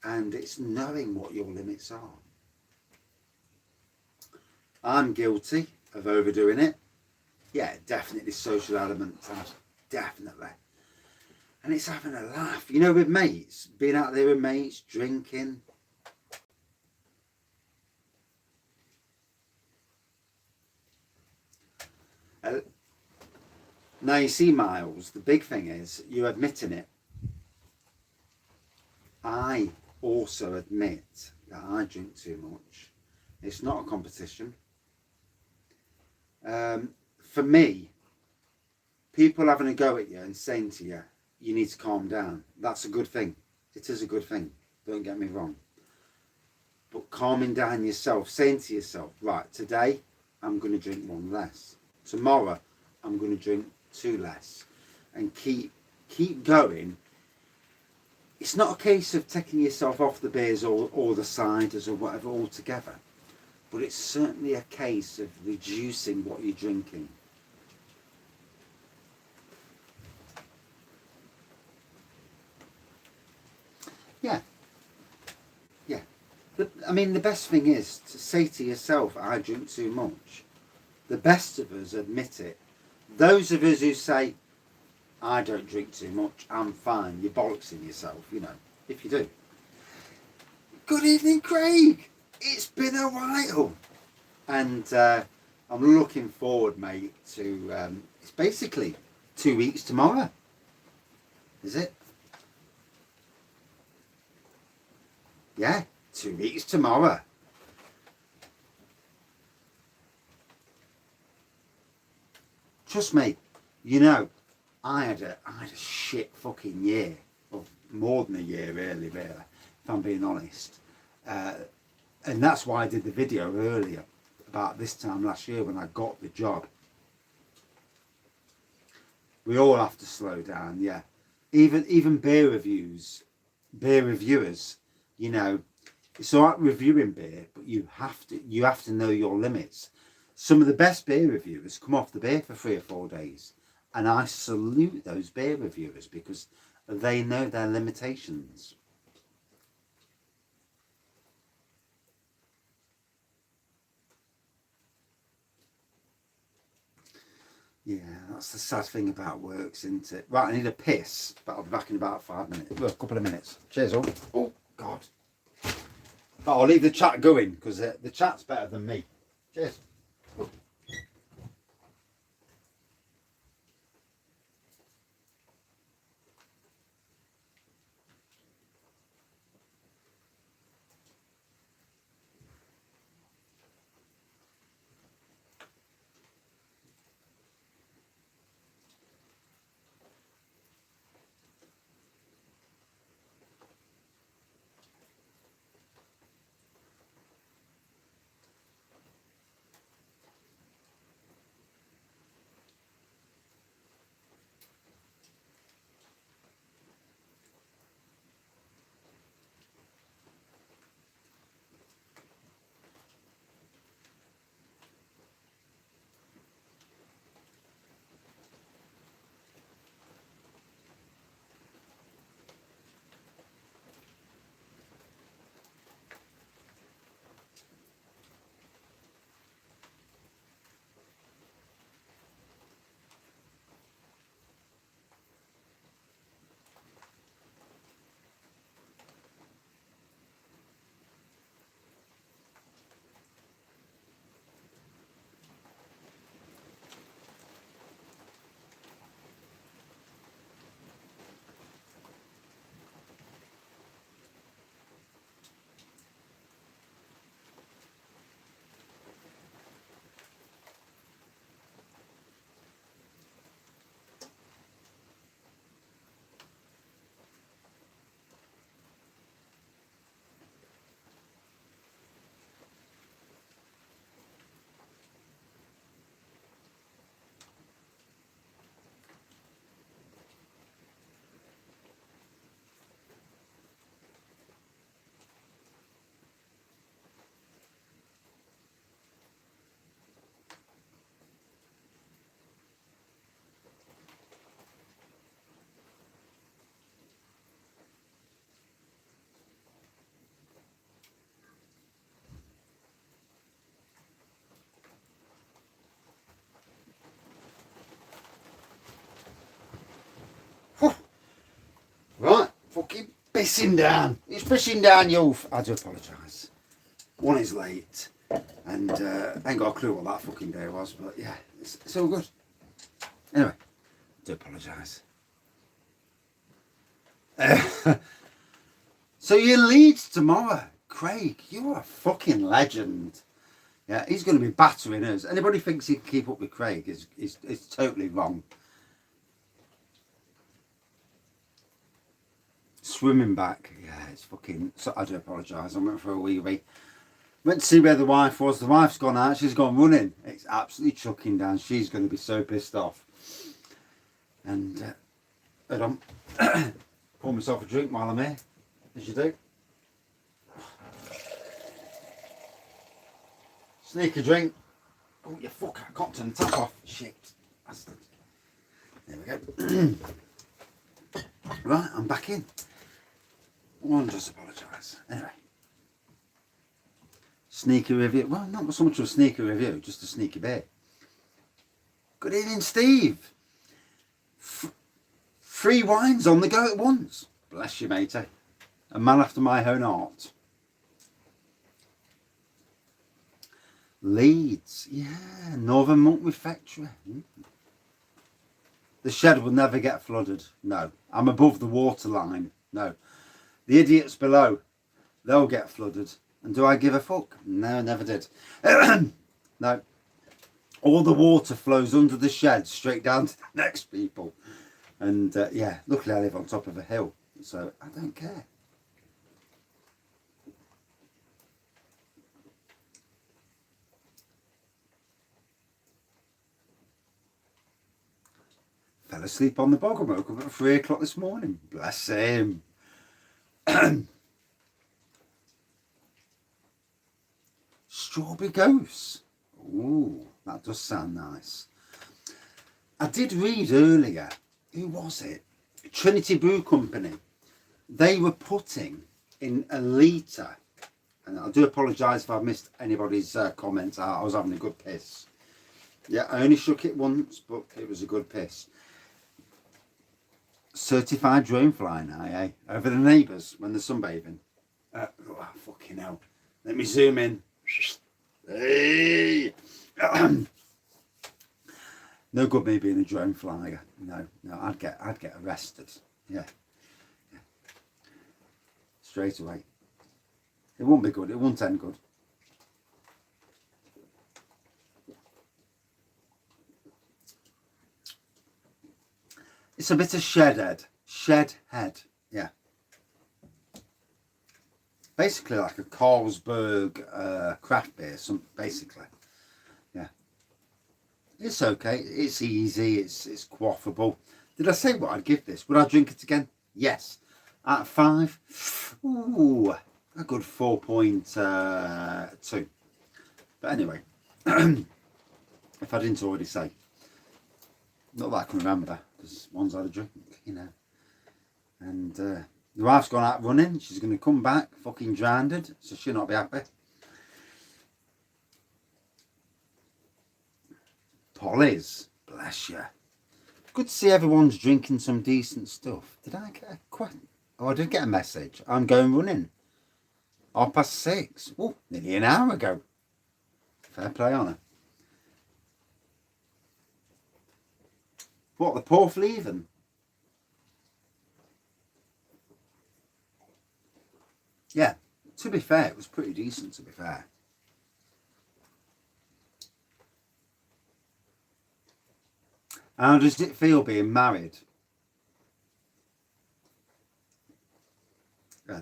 and it's knowing what your limits are. I'm guilty of overdoing it. Yeah, definitely social element, definitely. And it's having a laugh, you know, with mates, being out there with mates, drinking. Now you see, Miles, the big thing is you admitting it. I also admit that I drink too much. It's not a competition. For me, people having a go at you and saying to you, you need to calm down. That's a good thing. It is a good thing. Don't get me wrong. But calming down yourself, saying to yourself, right, today I'm going to drink one less. Tomorrow I'm going to drink two less. And keep going. It's not a case of taking yourself off the beers or the ciders or whatever altogether. But it's certainly a case of reducing what you're drinking. Yeah. I mean, the best thing is to say to yourself, I drink too much. The best of us admit it. Those of us who say, I don't drink too much, I'm fine, you're bollocksing yourself, you know, if you do. Good evening, Craig. It's been a while. And I'm looking forward, mate, to, it's basically 2 weeks tomorrow. Is it? Yeah, 2 weeks tomorrow. Trust me, you know, I had a shit fucking year, or more than a year really, if I'm being honest. And that's why I did the video earlier, about this time last year when I got the job. We all have to slow down, yeah. Even beer reviewers, you know, it's all right reviewing beer, but you have to know your limits. Some of the best beer reviewers come off the beer for 3 or 4 days, and I salute those beer reviewers because they know their limitations. Yeah, that's the sad thing about works, isn't it? Right, I need a piss, but I'll be back in about 5 minutes. Well, a couple of minutes. Cheers, all. Oh, God. But I'll leave the chat going because the chat's better than me. Cheers. pissing down. It's pissing down, you. I do apologise. One is late, and I ain't got a clue what that fucking day was, but yeah, it's all good. Anyway, I do apologise. So you're in Leeds tomorrow, Craig. You are a fucking legend. Yeah, he's going to be battering us. Anybody thinks he can keep up with Craig is totally wrong. Swimming back, yeah, it's fucking. So I do apologise. I went for a wee. Went to see where the wife was. The wife's gone out. She's gone running. It's absolutely chucking down. She's going to be so pissed off. And I'm pour myself a drink while I'm here, as you do. Sneak a drink. Oh, you fuck! I can't turn the tap off. Shit. There we go. Right, I'm back in. One, just apologise. Anyway. Sneaky review. Well, not so much of a sneaky review, just a sneaky bit. Good evening, Steve. Free wines on the go at once. Bless you, matey. A man after my own heart. Leeds. Yeah, Northern Monk Refectory. The shed will never get flooded. No. I'm above the waterline. No. The idiots below, they'll get flooded. And do I give a fuck? No, never did. No. All the water flows under the shed straight down to the next people. And yeah, luckily I live on top of a hill, so I don't care. Fell asleep on the bog and woke up at 3 o'clock this morning. Bless him. Strawberry Ghost. Ooh, that does sound nice. I did read earlier, who was it? Trinity Brew Company. They were putting in a litre, and I do apologise if I've missed anybody's comments. I was having a good piss. Yeah, I only shook it once, but it was a good piss. Certified drone fly now, eh? Over the neighbours when they're sunbathing. Oh, fucking hell. Let me zoom in. Hey! No good me being a drone flyer. No, I'd get arrested. Yeah. Straight away. It won't be good. It won't end good. It's a bit of shed head. Yeah. Basically like a Carlsberg craft beer, basically. Yeah. It's okay. It's easy. It's quaffable. Did I say what I'd give this? Would I drink it again? Yes. Out of 5, ooh, a good 4.2. But anyway, if I didn't already say, not that I can remember, because one's had a drink, you know. And the wife's gone out running. She's going to come back fucking drowned, so she'll not be happy. Polly's, bless you. Good to see everyone's drinking some decent stuff. Did I get a Oh, I did get a message. I'm going running. 6:30. Oh, nearly an hour ago. Fair play on her. What, the Porthleven? Yeah, to be fair, it was pretty decent, to be fair. How does it feel being married?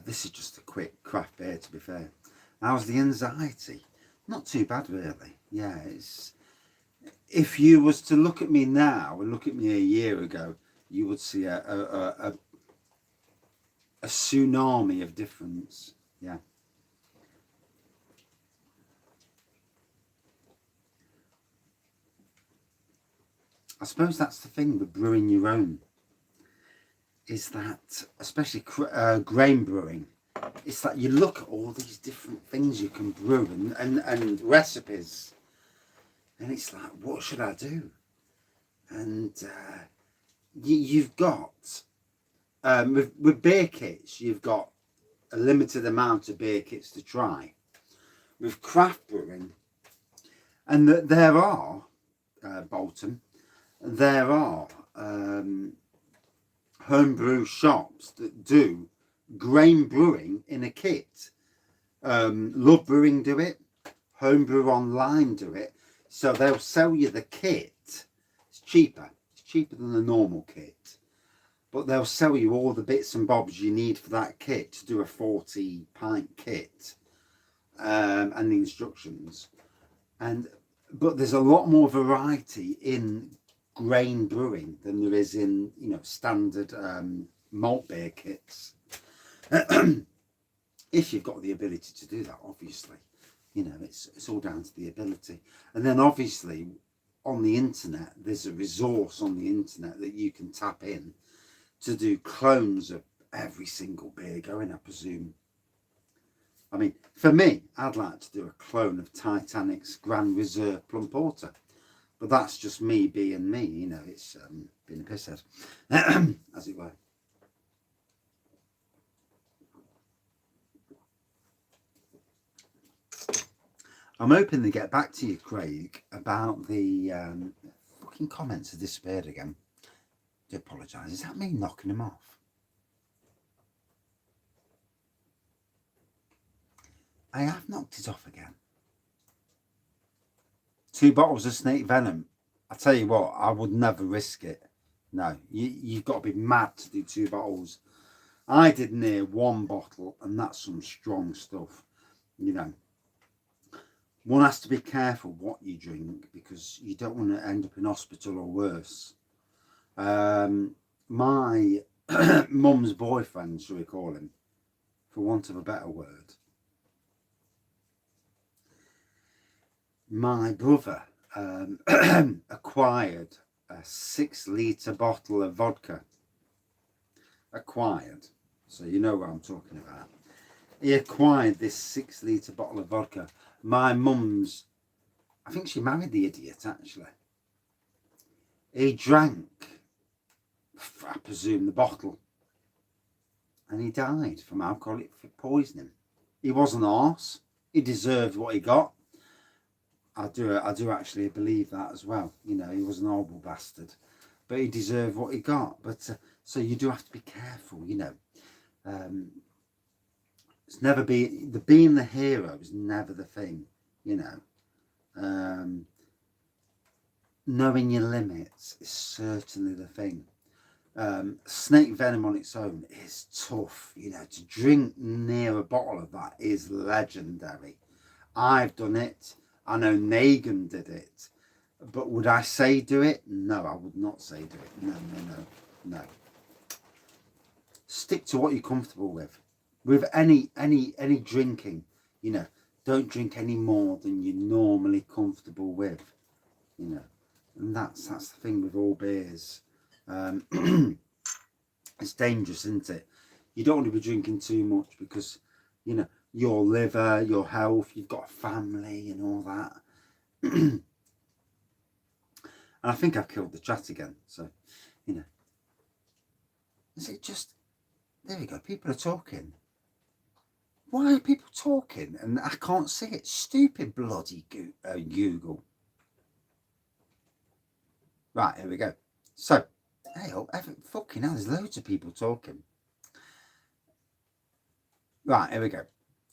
This is just a quick craft beer, to be fair. How's the anxiety? Not too bad, really. Yeah, it's... If you was to look at me now and look at me a year ago, you would see a tsunami of difference. Yeah. I suppose that's the thing with brewing your own, is that, especially grain brewing, it's that you look at all these different things you can brew and recipes, and it's like, what should I do? And you've got with beer kits, you've got a limited amount of beer kits to try. With craft brewing, and there are, Bolton, there are homebrew shops that do grain brewing in a kit. Love Brewing do it, Homebrew Online do it, so they'll sell you the kit. It's cheaper than the normal kit, but they'll sell you all the bits and bobs you need for that kit to do a 40 pint kit, and the instructions. But there's a lot more variety in grain brewing than there is in, you know, standard malt beer kits. If you've got the ability to do that, obviously, you know, it's all down to the ability. And then obviously on the internet, there's a resource on the internet that you can tap in to do clones of every single beer going, I presume. I mean, for me, I'd like to do a clone of Titanic's Grand Reserve Plum Porter, but that's just me being me, you know. It's being a pisshead, as it were. I'm hoping to get back to you, Craig, about the fucking comments have disappeared again. I do apologise. Is that me knocking them off? I have knocked it off again. 2 bottles of snake venom. I tell you what, I would never risk it. No, you've got to be mad to do 2 bottles. I did near 1 bottle, and that's some strong stuff, you know. One has to be careful what you drink, because you don't want to end up in hospital or worse. My mum's boyfriend, shall we call him, for want of a better word, my brother acquired a 6-litre bottle of vodka. Acquired, so you know what I'm talking about. He acquired this 6-litre bottle of vodka. My mum's, I think she married the idiot, actually. He drank, I presume, the bottle, and he died from alcoholic poisoning. He wasn't arse. He deserved what he got. I do actually believe that as well. You know, he was an horrible bastard, but he deserved what he got. But so you do have to be careful, you know. It's never being the hero is never the thing, you know. Knowing your limits is certainly the thing. Snake venom on its own is tough, you know. To drink near a bottle of that is legendary. I've done it. I know Negan did it, but would I say do it? No, I would not say do it. No. Stick to what you're comfortable with. With any drinking, you know, don't drink any more than you're normally comfortable with, you know. And that's the thing with all beers. It's dangerous, isn't it? You don't want to be drinking too much, because, you know, your liver, your health, you've got a family and all that. And I think I've killed the chat again, so, you know. Is it just, there we go, people are talking. Why are people talking and I can't see it? Stupid bloody Google. Right, here we go. So, hey, fucking hell, there's loads of people talking. Right, here we go.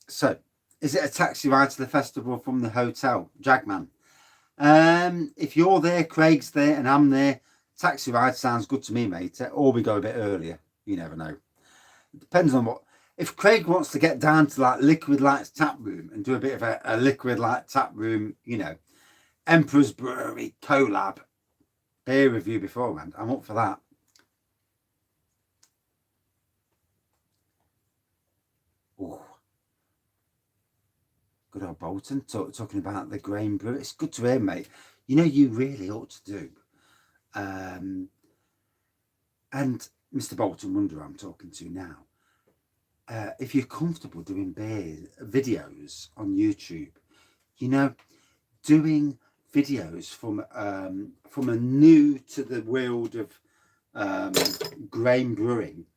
So, is it a taxi ride to the festival from the hotel? Jagman. If you're there, Craig's there, and I'm there, taxi ride sounds good to me, mate. Or we go a bit earlier. You never know. It depends on what. If Craig wants to get down to like Liquid Lights Tap Room and do a bit of a Liquid Light Tap Room, you know, Emperor's Brewery collab beer review beforehand, I'm up for that. Oh, good old Bolton talking about the grain brew. It's good to hear, mate. You know, you really ought to do. And Mr. Bolton wonder who I'm talking to now. If you're comfortable doing beer videos on YouTube, you know, doing videos from a new to the world of grain brewing,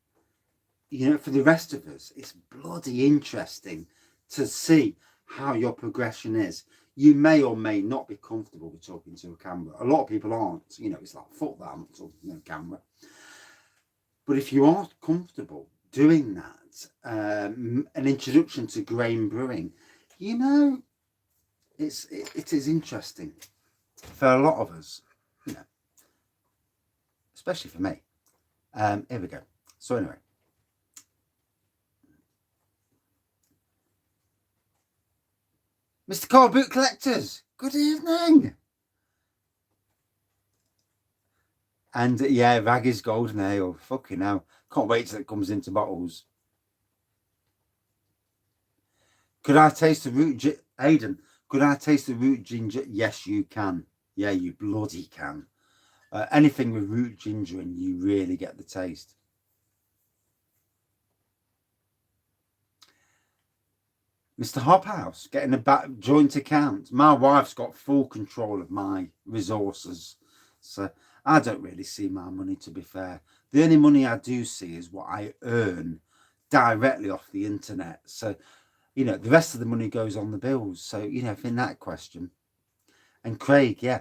you know, for the rest of us, it's bloody interesting to see how your progression is. You may or may not be comfortable with talking to a camera. A lot of people aren't. You know, it's like, fuck that, I'm not talking to a camera. But if you are comfortable doing that, an introduction to grain brewing, you know, it is interesting for a lot of us, you know, especially for me. Here we go. So anyway, Mr. Car Boot Collectors, good evening. And yeah, Wraggys Golden Ale, fucking hell. Can't wait till it comes into bottles. Could I taste the root, Aidan? Could I taste the root ginger? Yes, you can. Yeah, you bloody can. Anything with root ginger and you really get the taste. Mr. Hobhouse, getting a joint account. My wife's got full control of my resources. So I don't really see my money, to be fair. The only money I do see is what I earn directly off the internet. So, you know, the rest of the money goes on the bills. So, you know, in that question. And Craig, yeah,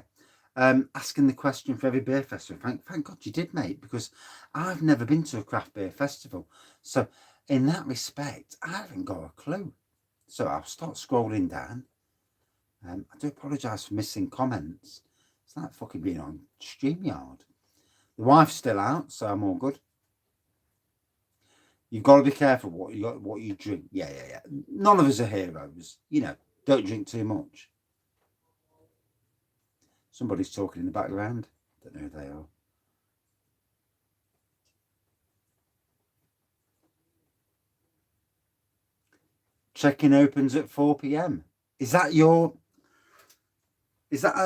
asking the question for every beer festival. Thank God you did, mate, because I've never been to a craft beer festival. So in that respect, I haven't got a clue. So I'll start scrolling down. I do apologise for missing comments. It's like fucking being on StreamYard. The wife's still out, so I'm all good. You've got to be careful what you drink. Yeah. None of us are heroes. You know, don't drink too much. Somebody's talking in the background. Don't know who they are. Check-in opens at 4 p.m. Is that at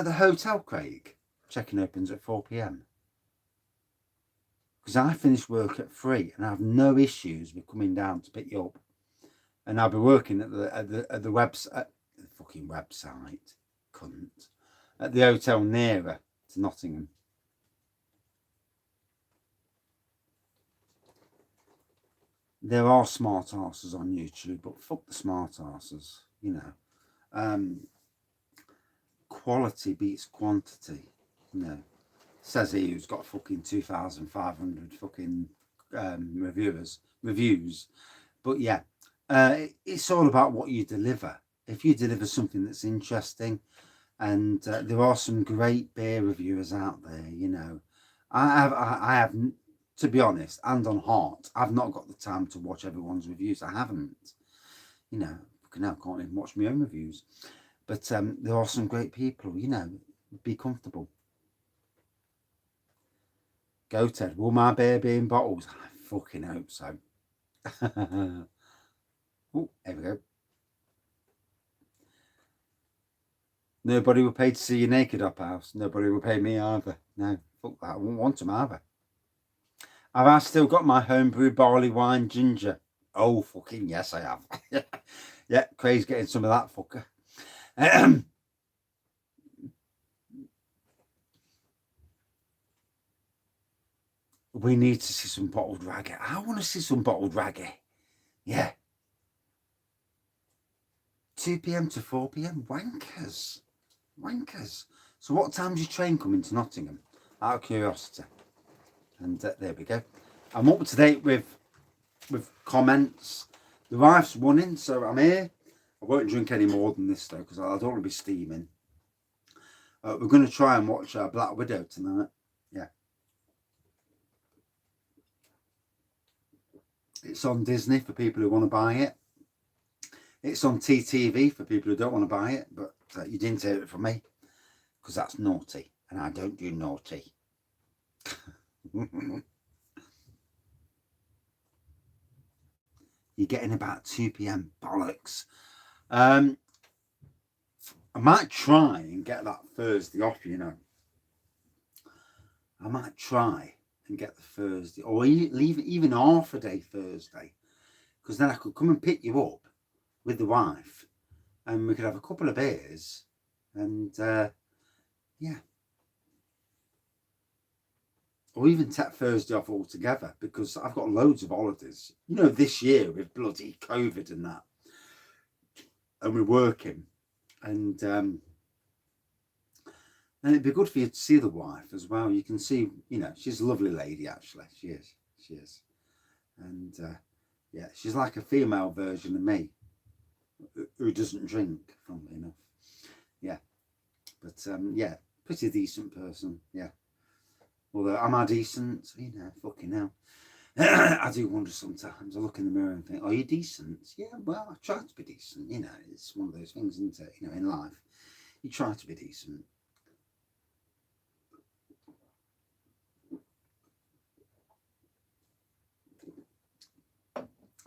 the hotel, Craig? Check-in opens at 4 p.m. Because I finish work at 3 and I have no issues with coming down to pick you up. And I'll be working at the website, the fucking website, cunt, at the hotel nearer to Nottingham. There are smart asses on YouTube, but fuck the smart asses, you know. Quality beats quantity, you know. Says he who's got fucking 2,500 fucking reviews. But yeah, it's all about what you deliver. If you deliver something that's interesting, and there are some great beer reviewers out there, you know. I have, to be honest, and on heart, I've not got the time to watch everyone's reviews. I haven't, you know. Now I can't even watch my own reviews. But there are some great people, you know. Be comfortable. Go, Ted. Will my beer be in bottles? I fucking hope so. Oh, there we go. Nobody will pay to see you naked up house. Nobody will pay me either. No, fuck that. I won't want them either. Have I still got my homebrew barley wine ginger? Oh, fucking yes, I have. Yeah, Craig's getting some of that fucker. We need to see some bottled Wraggy. I want to see some bottled Wraggy. Yeah. 2 p.m. to 4 p.m. Wankers. So what time's your train coming to Nottingham? Out of curiosity. And there we go. I'm up to date with comments. The wife's running, so I'm here. I won't drink any more than this though, because I don't want to be steaming. We're going to try and watch Black Widow tonight. Yeah. It's on Disney for people who want to buy it. It's on TTV for people who don't want to buy it, but you didn't hear it from me, because that's naughty, and I don't do naughty. You're getting about 2 p.m. bollocks. I might try and get that Thursday off, you know. I might try and get the Thursday, or leave even half a day Thursday, because then I could come and pick you up with the wife, and we could have a couple of beers, and yeah. or even take Thursday off altogether, because I've got loads of holidays. You know, this year with bloody COVID and that, and we're working, and it'd be good for you to see the wife as well. You can see, you know, she's a lovely lady, actually. She is. And yeah, she's like a female version of me, who doesn't drink, funnily enough. Yeah, but yeah, pretty decent person. Yeah, although am I decent? You know, fucking hell. I do wonder sometimes. I look in the mirror and think, are you decent? Yeah, well, I try to be decent. You know, it's one of those things, isn't it? You know, in life, you try to be decent.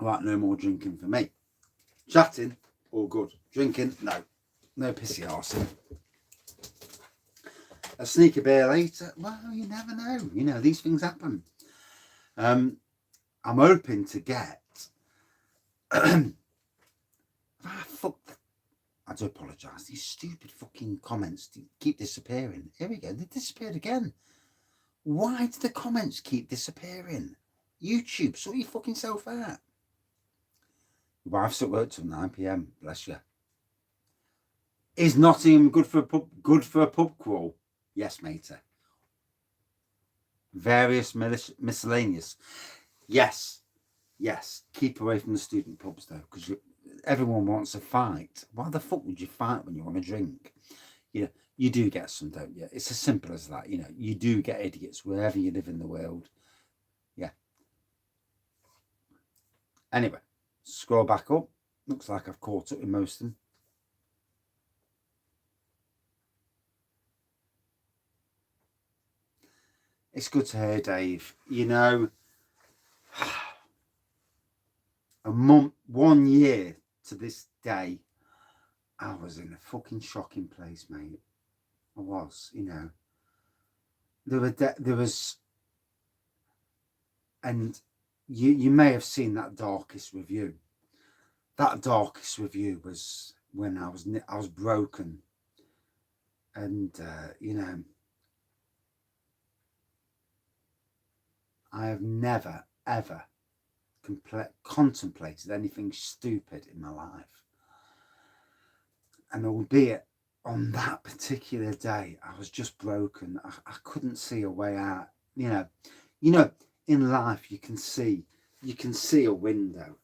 Right, no more drinking for me. Chatting, all good. Drinking, no pissy arsing. A sneaky beer later, well, you never know. You know, these things happen. I'm hoping to get. Fuck. I do apologise. These stupid fucking comments keep disappearing. Here we go. They disappeared again. Why do the comments keep disappearing? YouTube, sort your fucking self out. Your wife's at work till 9 PM. Bless you. Is Nottingham good for a pub crawl? Yes, matey. Various miscellaneous. Yes. Keep away from the student pubs though, because everyone wants a fight. Why the fuck would you fight when you want to drink? You know, you do get some, don't you? It's as simple as that. You know, you do get idiots wherever you live in the world. Yeah. Anyway, scroll back up. Looks like I've caught up with most of them. It's good to hear, Dave. You know, a month, 1 year to this day, I was in a fucking shocking place, mate. I was, you know. There was, and you may have seen that darkest review. That darkest review was when I was broken, and you know, I have never ever contemplated anything stupid in my life, and albeit on that particular day, I was just broken. I couldn't see a way out. You know, in life you can see a window,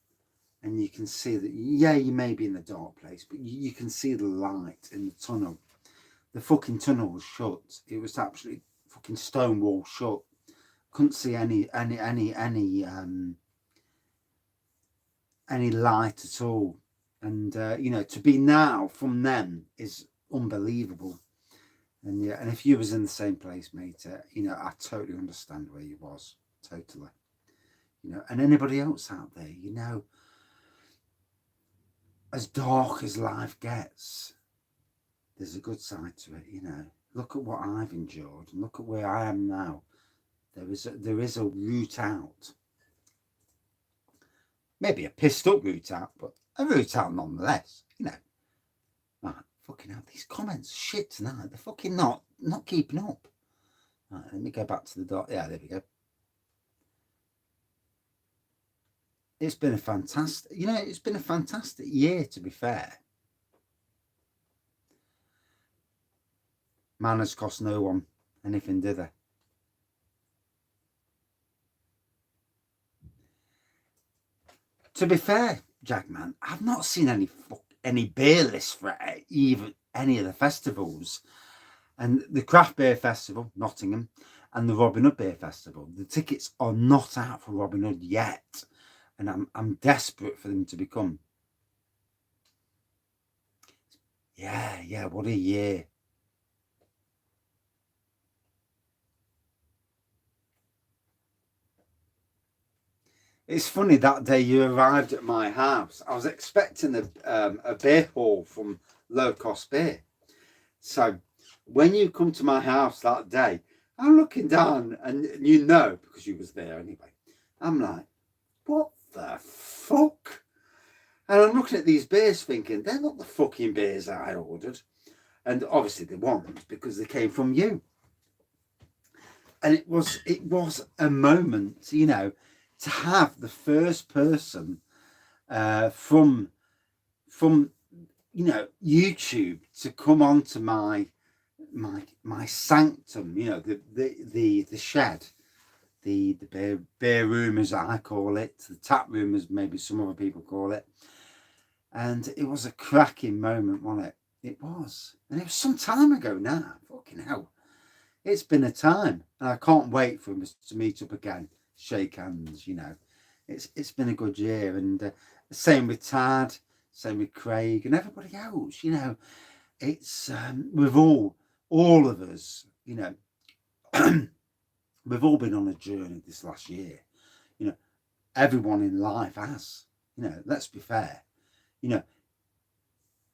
and you can see that, yeah, you may be in the dark place, but you can see the light in the tunnel. The fucking tunnel was shut. It was absolutely fucking stone wall shut. Couldn't see any light at all. And you know, to be now from them is unbelievable. And yeah, and if you was in the same place, mate, you know, I totally understand where you was. Totally. You know, and anybody else out there, you know, as dark as life gets, there's a good side to it, you know. Look at what I've endured, and look at where I am now. There is a route out. Maybe a pissed up route out, but a route out nonetheless, you know. Right, fucking hell, these comments, shit tonight. They're fucking not keeping up. Right, let me go back to the dot. Yeah, there we go. It's been a fantastic, you know, it's been a fantastic year, to be fair. Manners cost no one anything, do they? To be fair, Jackman, I've not seen any beer lists for even any of the festivals. And the Craft Beer Festival, Nottingham, and the Robin Hood Beer Festival, the tickets are not out for Robin Hood yet. And I'm desperate for them to become. Yeah, what a year. It's funny, that day you arrived at my house, I was expecting a beer haul from Low Cost Beer. So when you come to my house that day, I'm looking down, and you know, because you was there anyway, I'm like, what the fuck? And I'm looking at these beers thinking, they're not the fucking beers that I ordered. And obviously they weren't, because they came from you. And it was a moment, you know, to have the first person from you know, YouTube to come onto my sanctum, you know, the shed, the beer room, as I call it, the tap room, as maybe some other people call it. And it was a cracking moment, wasn't it? It was. And it was some time ago now. Fucking hell. It's been a time. And I can't wait for us to meet up again, shake hands, you know. It's been a good year. And same with Tad, same with Craig and everybody else, you know. It's we've all of us, you know, we've all been on a journey this last year. You know, everyone in life has, you know, let's be fair. You know,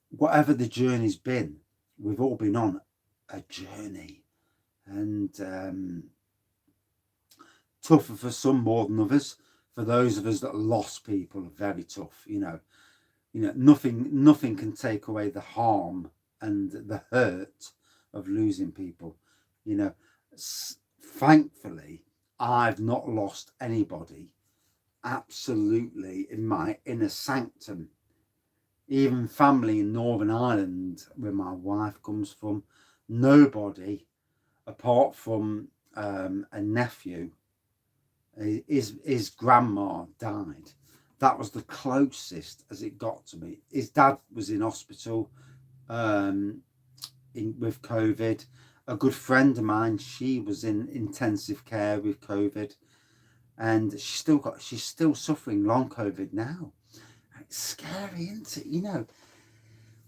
whatever the journey's been, we've all been on a journey. And tougher for some more than others. For those of us that lost people, very tough, you know. You know, nothing can take away the harm and the hurt of losing people. You know, thankfully, I've not lost anybody absolutely in my inner sanctum. Even family in Northern Ireland, where my wife comes from, nobody apart from a nephew, his grandma died. That was the closest as it got to me. His dad was in hospital with COVID. A good friend of mine, she was in intensive care with COVID, and she's still suffering long COVID now. It's scary, isn't it? You know,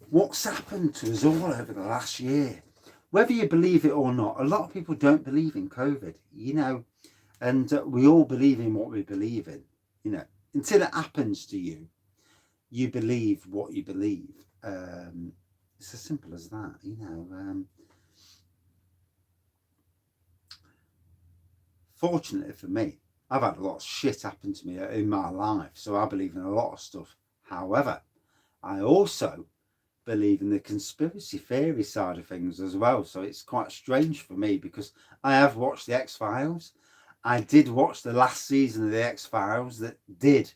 what's happened to us all over the last year. Whether you believe it or not, a lot of people don't believe in COVID, you know, and we all believe in what we believe in, you know. Until it happens to you, you believe what you believe. It's as simple as that, you know. Fortunately for me, I've had a lot of shit happen to me in my life, so I believe in a lot of stuff. However, I also believe in the conspiracy theory side of things as well. So it's quite strange for me because I have watched the X-Files. I did watch the last season of the X-Files that did,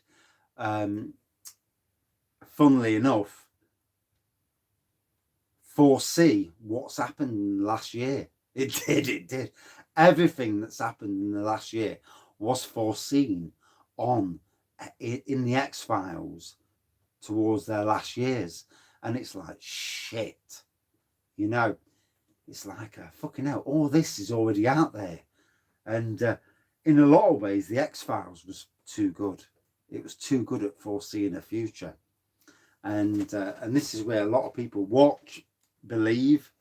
funnily enough, foresee what's happened last year. It did. Everything that's happened in the last year was foreseen in the X-Files towards their last years. And it's like, shit, you know, it's like, fucking hell, all this is already out there. And in a lot of ways, the X-Files was too good. It was too good at foreseeing the future. And this is where a lot of people watch, believe.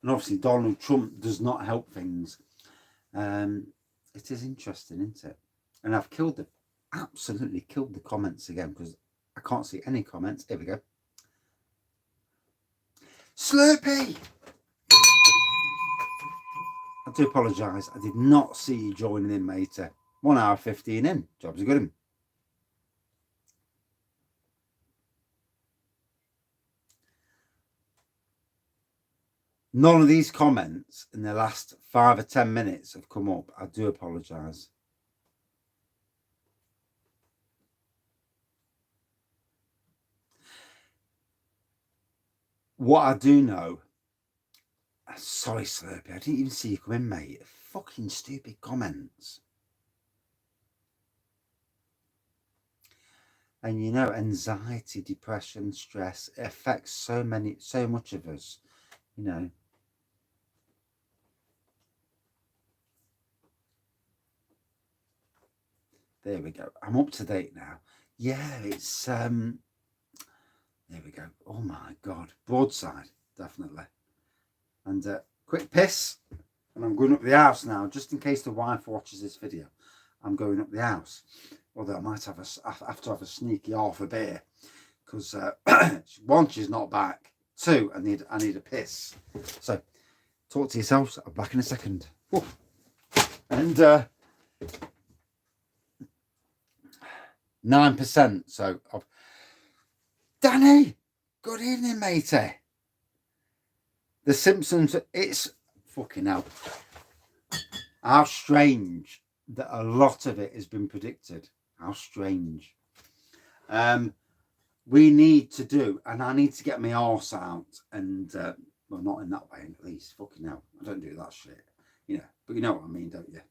And obviously Donald Trump does not help things. It is interesting, isn't it? And I've absolutely killed the comments again because I can't see any comments. Here we go. Slurpee! I do apologise. I did not see you joining in, mate. 1 hour 15 in. Job's a good one. None of these comments in the last 5 or 10 minutes have come up. I do apologise. What I do know, sorry Slurpee, I didn't even see you come in, mate. Fucking stupid comments. And you know, anxiety, depression, stress, it affects so much of us, you know. There we go. I'm up to date now. Yeah, it's there we go. Oh my god, broadside, definitely. And quick piss, and I'm going up the house now, just in case the wife watches this video. I'm going up the house, although I might have to have a sneaky half a beer, because one, she's not back. Two, I need a piss. So talk to yourselves. I'm back in a second. Woo. And 9%. So Danny, good evening, matey. The Simpsons, it's fucking hell. How strange that a lot of it has been predicted. How strange. We need to do, and I need to get my arse out, and well, not in that way, at least. Fucking hell, I don't do that shit, But you know what I mean, don't you?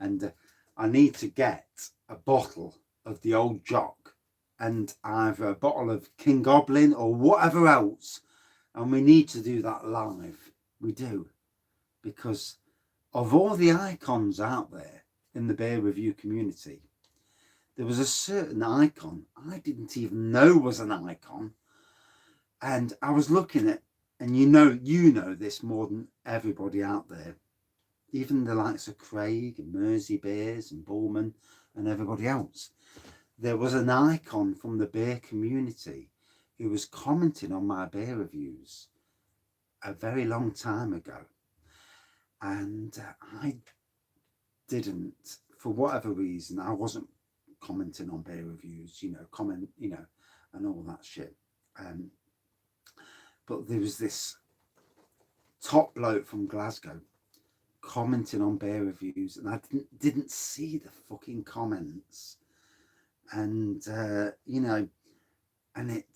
And I need to get a bottle of the old Jock, and either a bottle of King Goblin or whatever else, and we need to do that live. We do, because of all the icons out there in the beer review community, there was a certain icon I didn't even know was an icon, and I was looking at, and you know this more than everybody out there, even the likes of Craig and Mersey Beers and Bullman and everybody else. There was an icon from the beer community who was commenting on my beer reviews a very long time ago, and I didn't, for whatever reason, I wasn't commenting on beer reviews, and all that shit. But there was this top bloke from Glasgow commenting on beer reviews, and I didn't see the fucking comments, and and it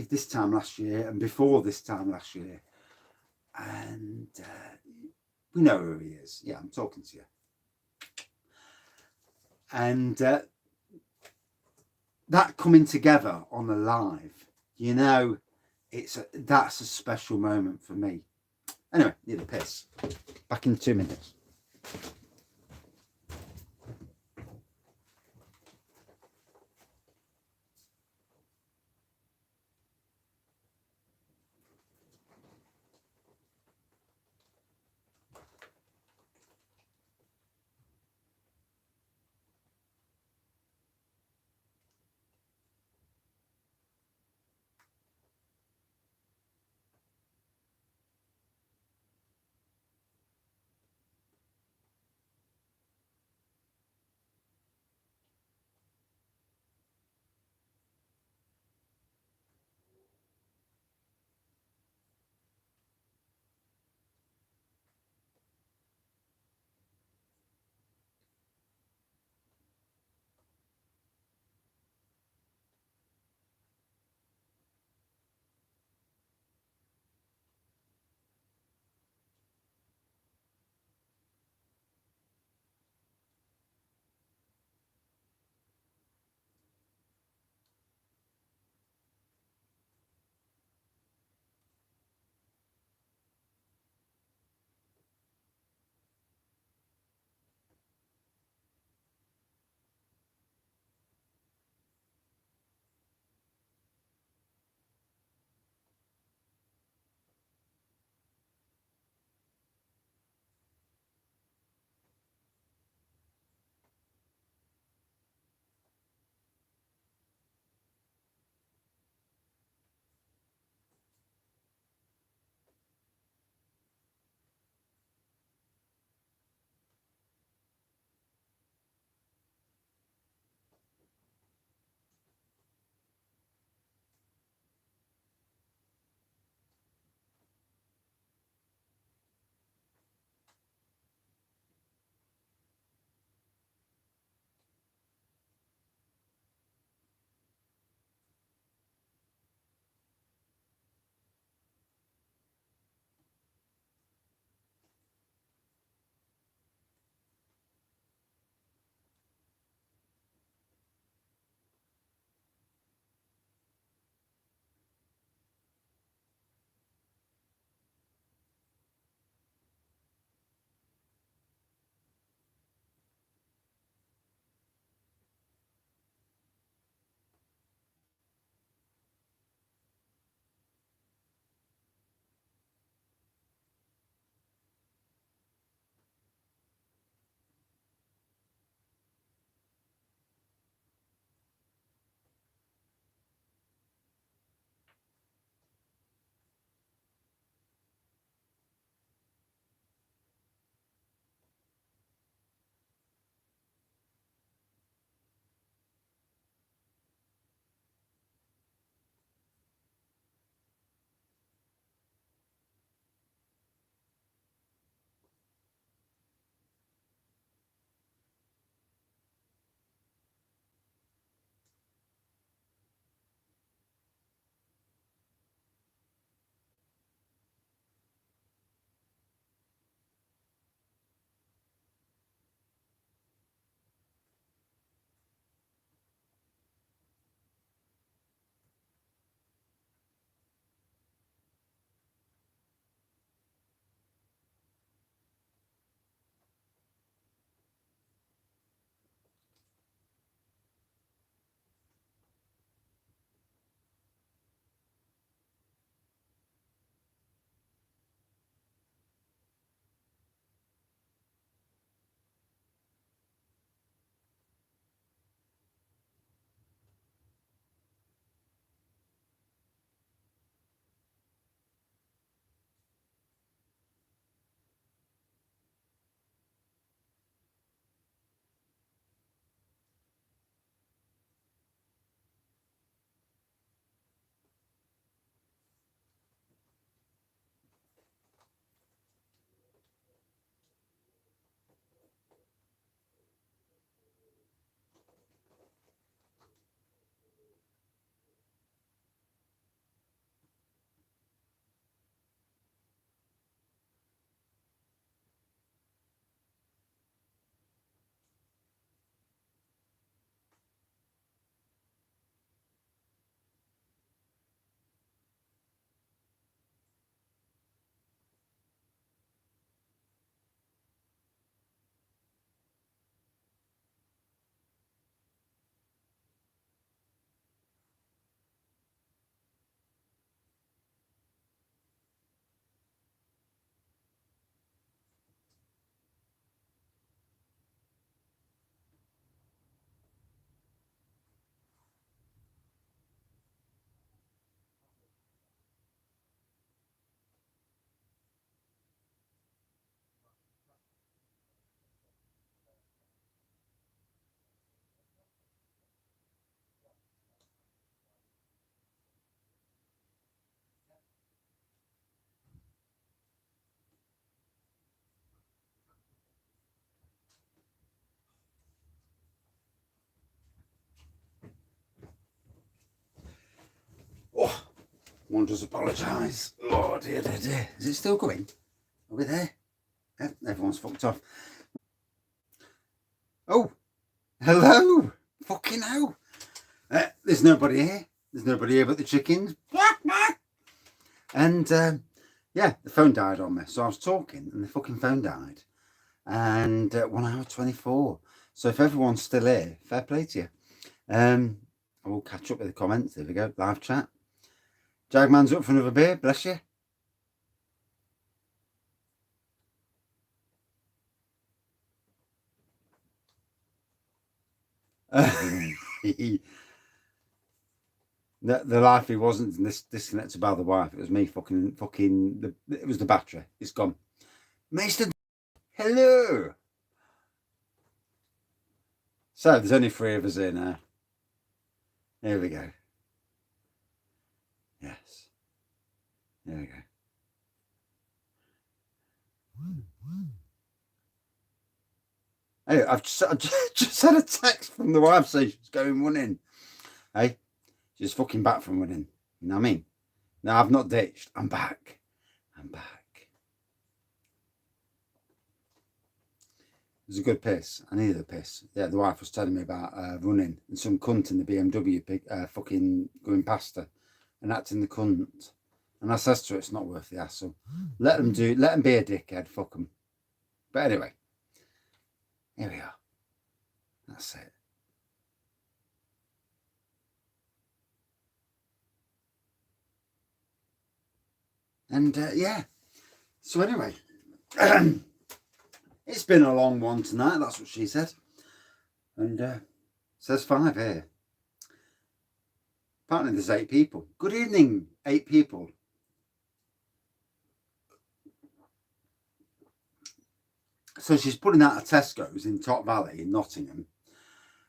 this time last year and before this time last year, and we know who he is. Yeah, I'm talking to you. And that coming together on a live, that's a special moment for me. Anyway, need a piss. Back in 2 minutes. One does apologise. Oh dear, dear, dear. Is it still going? Are we there? Yeah, everyone's fucked off. Oh, hello. Fucking hell. There's nobody here. There's nobody here but the chickens. And yeah, the phone died on me. So I was talking and the fucking phone died. And 1 hour 24. So if everyone's still here, fair play to you. I will catch up with the comments. There we go. Live chat. Jagman's up for another beer. Bless you. The life he wasn't disconnected by the wife. It was me it was the battery. It's gone. Maester, hello. So there's only 3 of us here now. Here we go. Yes. There we go. Hey, I've just had a text from the wife saying she's going running. Hey, she's fucking back from running. You know what I mean? No, I've not ditched. I'm back. I'm back. It was a good piss. I needed a piss. Yeah, the wife was telling me about running and some cunt in the BMW fucking going past her and acting the cunt. And I says to her, it's not worth the hassle. Let them be a dickhead. Fuck them. But anyway, here we are. That's it. And yeah. So anyway, it's been a long one tonight. That's what she said. And says 5 here. Apparently there's 8 people. Good evening, 8 people. So she's putting out a Tesco's in Top Valley in Nottingham.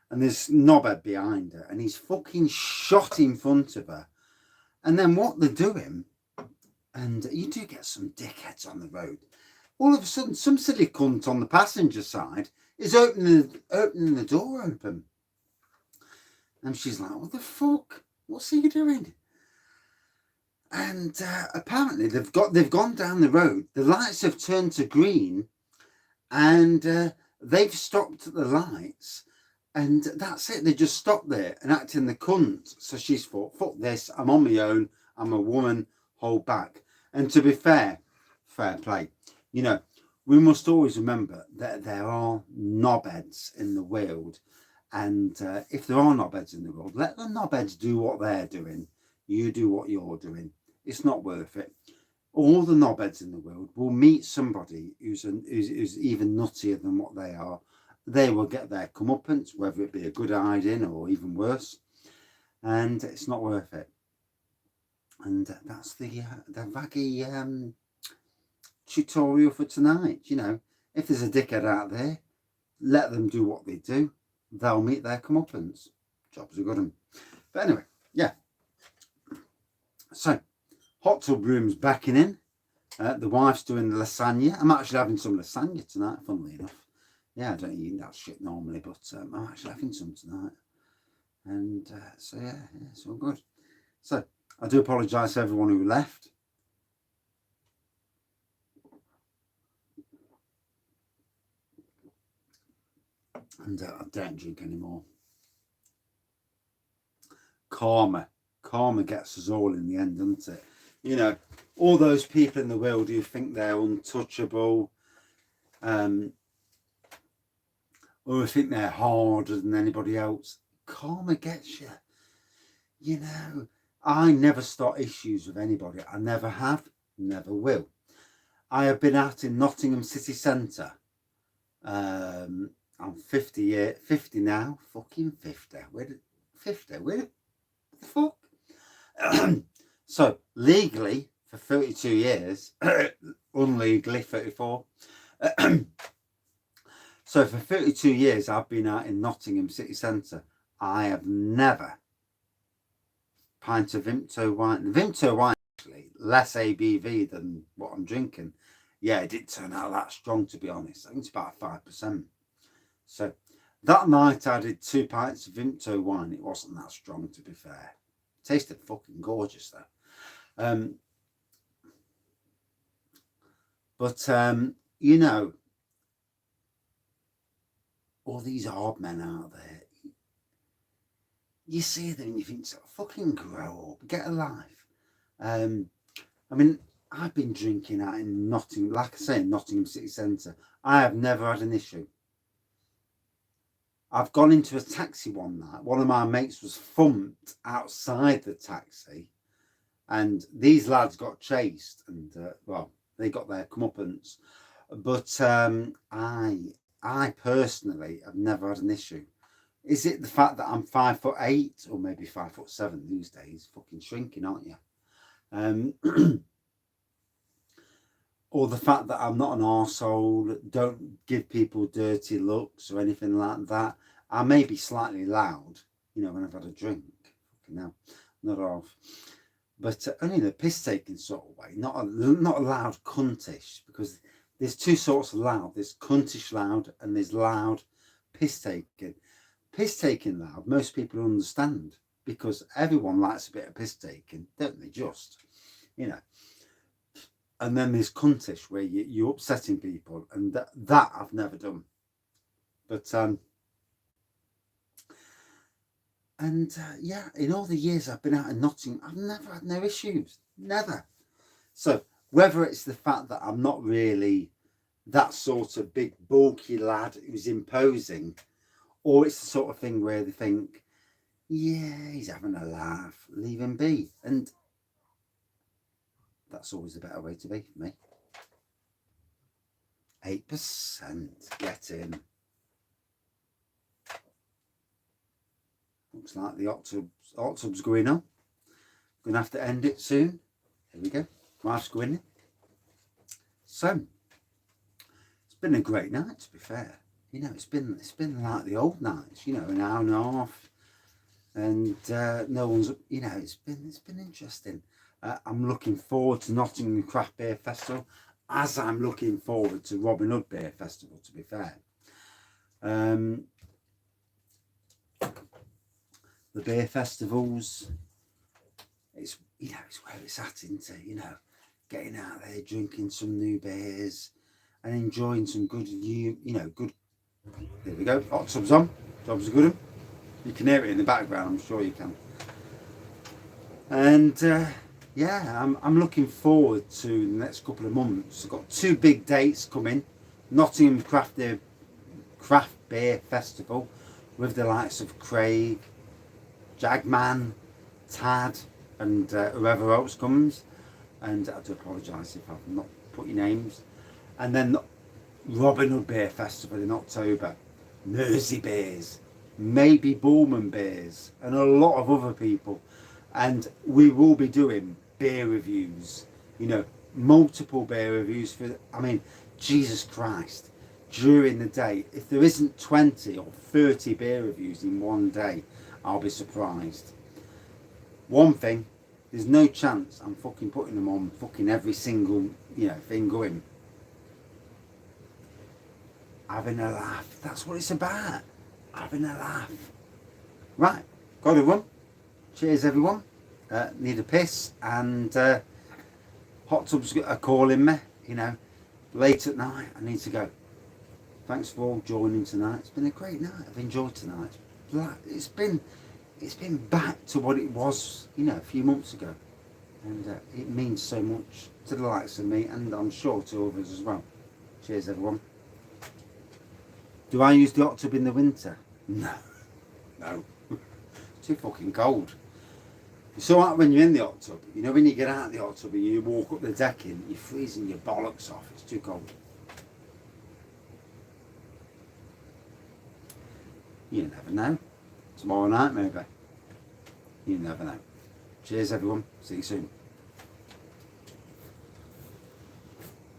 And there's knobhead behind her. And he's fucking shot in front of her. And then what they're doing, and you do get some dickheads on the road. All of a sudden, some silly cunt on the passenger side is opening the door open. And she's like, what the fuck? What's he doing? And apparently they've gone down the road. The lights have turned to green, and they've stopped at the lights, and that's it. They just stopped there and acting the cunt. So she's thought, fuck this. I'm on my own. I'm a woman. Hold back. And to be fair play. You know, we must always remember that there are knobheads in the world. And if there are knobheads in the world, let the knobheads do what they're doing. You do what you're doing. It's not worth it. All the knobheads in the world will meet somebody who's even nuttier than what they are. They will get their comeuppance, whether it be a good hiding or even worse. And it's not worth it. And that's the Wraggy tutorial for tonight. You know, if there's a dickhead out there, let them do what they do. They'll meet their comeuppance. Jobs are good one. But anyway, yeah. So, hot tub room's backing in. The wife's doing the lasagna. I'm actually having some lasagna tonight, funnily enough. Yeah, I don't eat that shit normally, but I'm actually having some tonight. And so, yeah, it's all good. So, I do apologise to everyone who left. And I don't drink anymore. Karma gets us all in the end, doesn't it? You know, all those people in the world who think they're untouchable, or who think they're harder than anybody else. Karma gets you. You know, I never start issues with anybody. I never have, never will. I have been out in Nottingham city centre. I'm 50 now. Fucking 50. Where the fuck? So, legally, for 32 years, unlegally, 34. So, for 32 years, I've been out in Nottingham city centre. I have never pint of Vimto wine. The Vimto wine, actually, less ABV than what I'm drinking. Yeah, it did turn out that strong, to be honest. I think it's about 5%. So, that night I did 2 pints of Vimto wine. It wasn't that strong, to be fair. It tasted fucking gorgeous, though. But you know, all these hard men out there, you see them and you think, fucking grow up, get a life. I mean, I've been drinking out in Nottingham, like I say, Nottingham City Centre. I have never had an issue. I've gone into a taxi one night. One of my mates was thumped outside the taxi, and these lads got chased, and well, they got their comeuppance. But I personally have never had an issue. Is it the fact that I'm 5'8" or maybe 5'7" these days? Fucking shrinking, aren't you? Or the fact that I'm not an arsehole, don't give people dirty looks or anything like that. I may be slightly loud, you know, when I've had a drink. Fucking hell, not off. But only in a piss-taking sort of way, not a loud cuntish, because there's two sorts of loud. There's cuntish loud and there's loud piss-taking. Piss-taking loud, most people understand, because everyone likes a bit of piss-taking, don't they, just, you know. And then there's cuntish, where you're upsetting people, and that I've never done. But yeah, in all the years I've been out in Nottingham, I've never had no issues, never. So whether it's the fact that I'm not really that sort of big bulky lad who's imposing, or it's the sort of thing where they think, yeah, he's having a laugh, leave him be. And that's always a better way to be for me. 8%, get in. Looks like the hot tub's going on. Gonna have to end it soon. Here we go. Wife's going in. So it's been a great night, to be fair. You know, it's been like the old nights, you know, an hour and a half, and no one's, you know, it's been interesting. I'm looking forward to Nottingham Craft Beer Festival, as I'm looking forward to Robin Hood Beer Festival, to be fair. The beer festivals, it's, you know, it's where it's at, isn't it? You know, getting out there, drinking some new beers and enjoying some good, you know, good. There we go, hot tub's on. Tub's a good one. You can hear it in the background, I'm sure you can. And yeah, I'm looking forward to the next couple of months. I've got 2 big dates coming. Nottingham Craft Beer Festival with the likes of Craig, Jagman, Tad, and whoever else comes. And I do apologise if I've not put your names. And then Robin Hood Beer Festival in October. Mersey Beers, maybe Bullman Beers, and a lot of other people. And we will be doing beer reviews, you know, multiple beer reviews for, I mean, Jesus Christ, during the day, if there isn't 20 or 30 beer reviews in one day, I'll be surprised. One thing, there's no chance I'm fucking putting them on fucking every single, you know, thing going. Having a laugh, that's what it's about, having a laugh. Right, got to run. Cheers everyone. Need a piss, and hot tubs are calling me, you know, late at night. I need to go. Thanks for all joining tonight. It's been a great night. I've enjoyed tonight. It's been back to what it was, you know, a few months ago, and it means so much to the likes of me, and I'm sure to others as well. Cheers everyone. Do I use the hot tub in the winter? No. No. Too fucking cold. It's alright when you're in the hot tub. You know, when you get out of the hot tub and you walk up the decking, you're freezing your bollocks off. It's too cold. You never know. Tomorrow night maybe. You never know. Cheers everyone. See you soon.